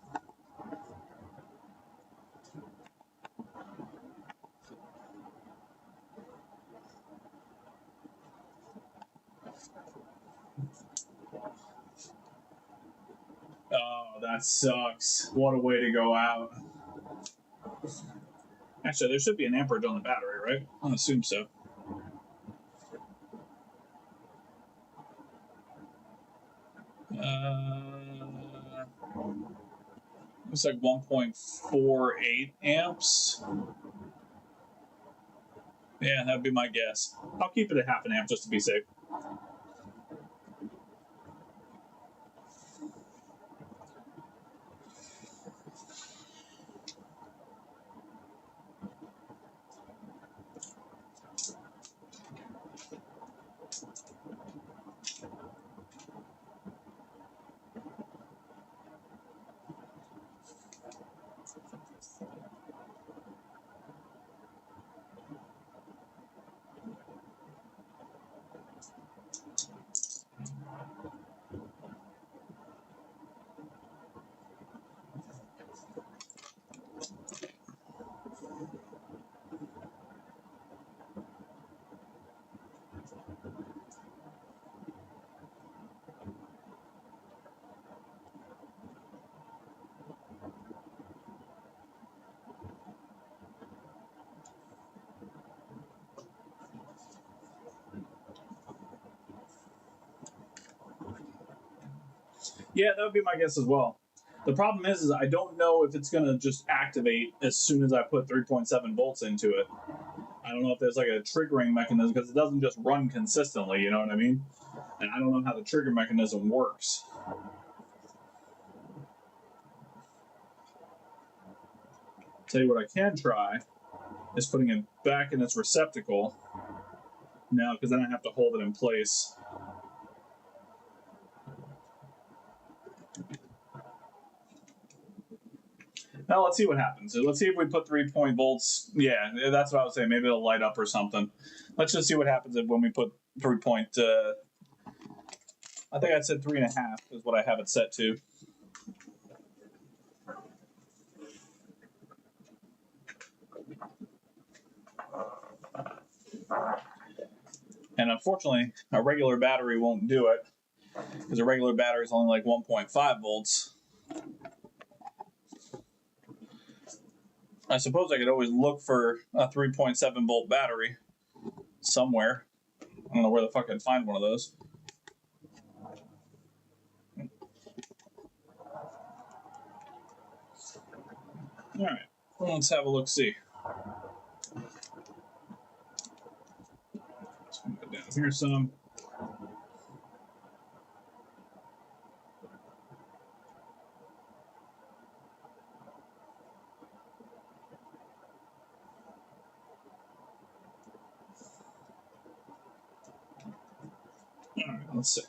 Oh, that sucks. What a way to go out. Actually, there should be an amperage on the battery, right? I assume so. It's like 1.48 amps. Yeah, that'd be my guess. I'll keep it at half an amp just to be safe. Yeah, that would be my guess as well. The problem is I don't know if it's going to just activate as soon as I put 3.7 volts into it. I don't know if there's like a triggering mechanism because it doesn't just run consistently, you know what I mean? And I don't know how the trigger mechanism works. Tell you what I can try is putting it back in its receptacle now, because then I have to hold it in place. Now let's see what happens. Let's see if we put 3 volts. Yeah, that's what I was saying. Maybe it'll light up or something. Let's just see what happens when we put 3 point. I think I said 3.5 is what I have it set to. And unfortunately, a regular battery won't do it because a regular battery is only like 1.5 volts. I suppose I could always look for a 3.7 volt battery somewhere. I don't know where the fuck I'd find one of those. All right, well, let's have a look-see. Let's put down here some. All right, let's see.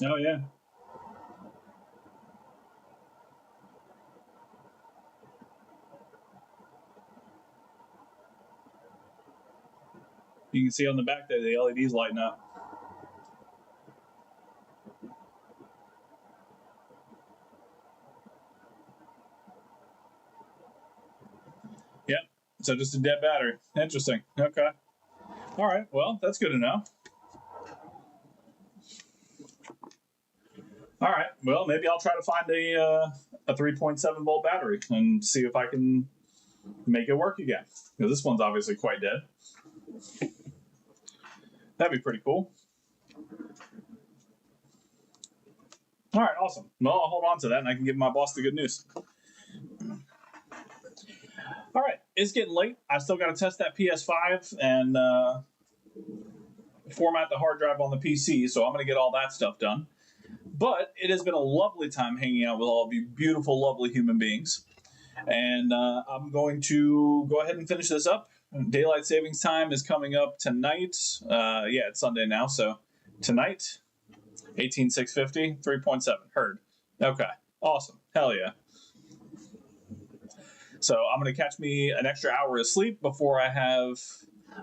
Oh, yeah. You can see on the back there, the LED's lighting up. Yep, so just a dead battery. Interesting. Okay. All right, well, that's good to know. All right, well, maybe I'll try to find a 3.7 volt battery and see if I can make it work again. Because this one's obviously quite dead. That'd be pretty cool. All right, awesome. Well, I'll hold on to that, and I can give my boss the good news. All right, it's getting late. I still got to test that PS5 and format the hard drive on the PC, so I'm going to get all that stuff done. But it has been a lovely time hanging out with all of you beautiful, lovely human beings. And I'm going to go ahead and finish this up. Daylight savings time is coming up tonight. Yeah, it's Sunday now, so tonight, 18650, 3.7. Heard. Okay, awesome. Hell yeah. So I'm going to catch me an extra hour of sleep before I have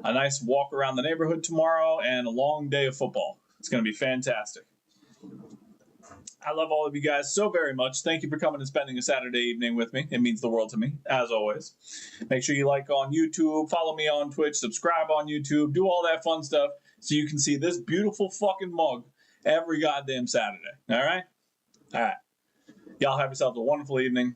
a nice walk around the neighborhood tomorrow and a long day of football. It's going to be fantastic. I love all of you guys so very much. Thank you for coming and spending a Saturday evening with me. It means the world to me, as always. Make sure you like on YouTube, follow me on Twitch, subscribe on YouTube, do all that fun stuff so you can see this beautiful fucking mug every goddamn Saturday. All right? All right. Y'all have yourselves a wonderful evening.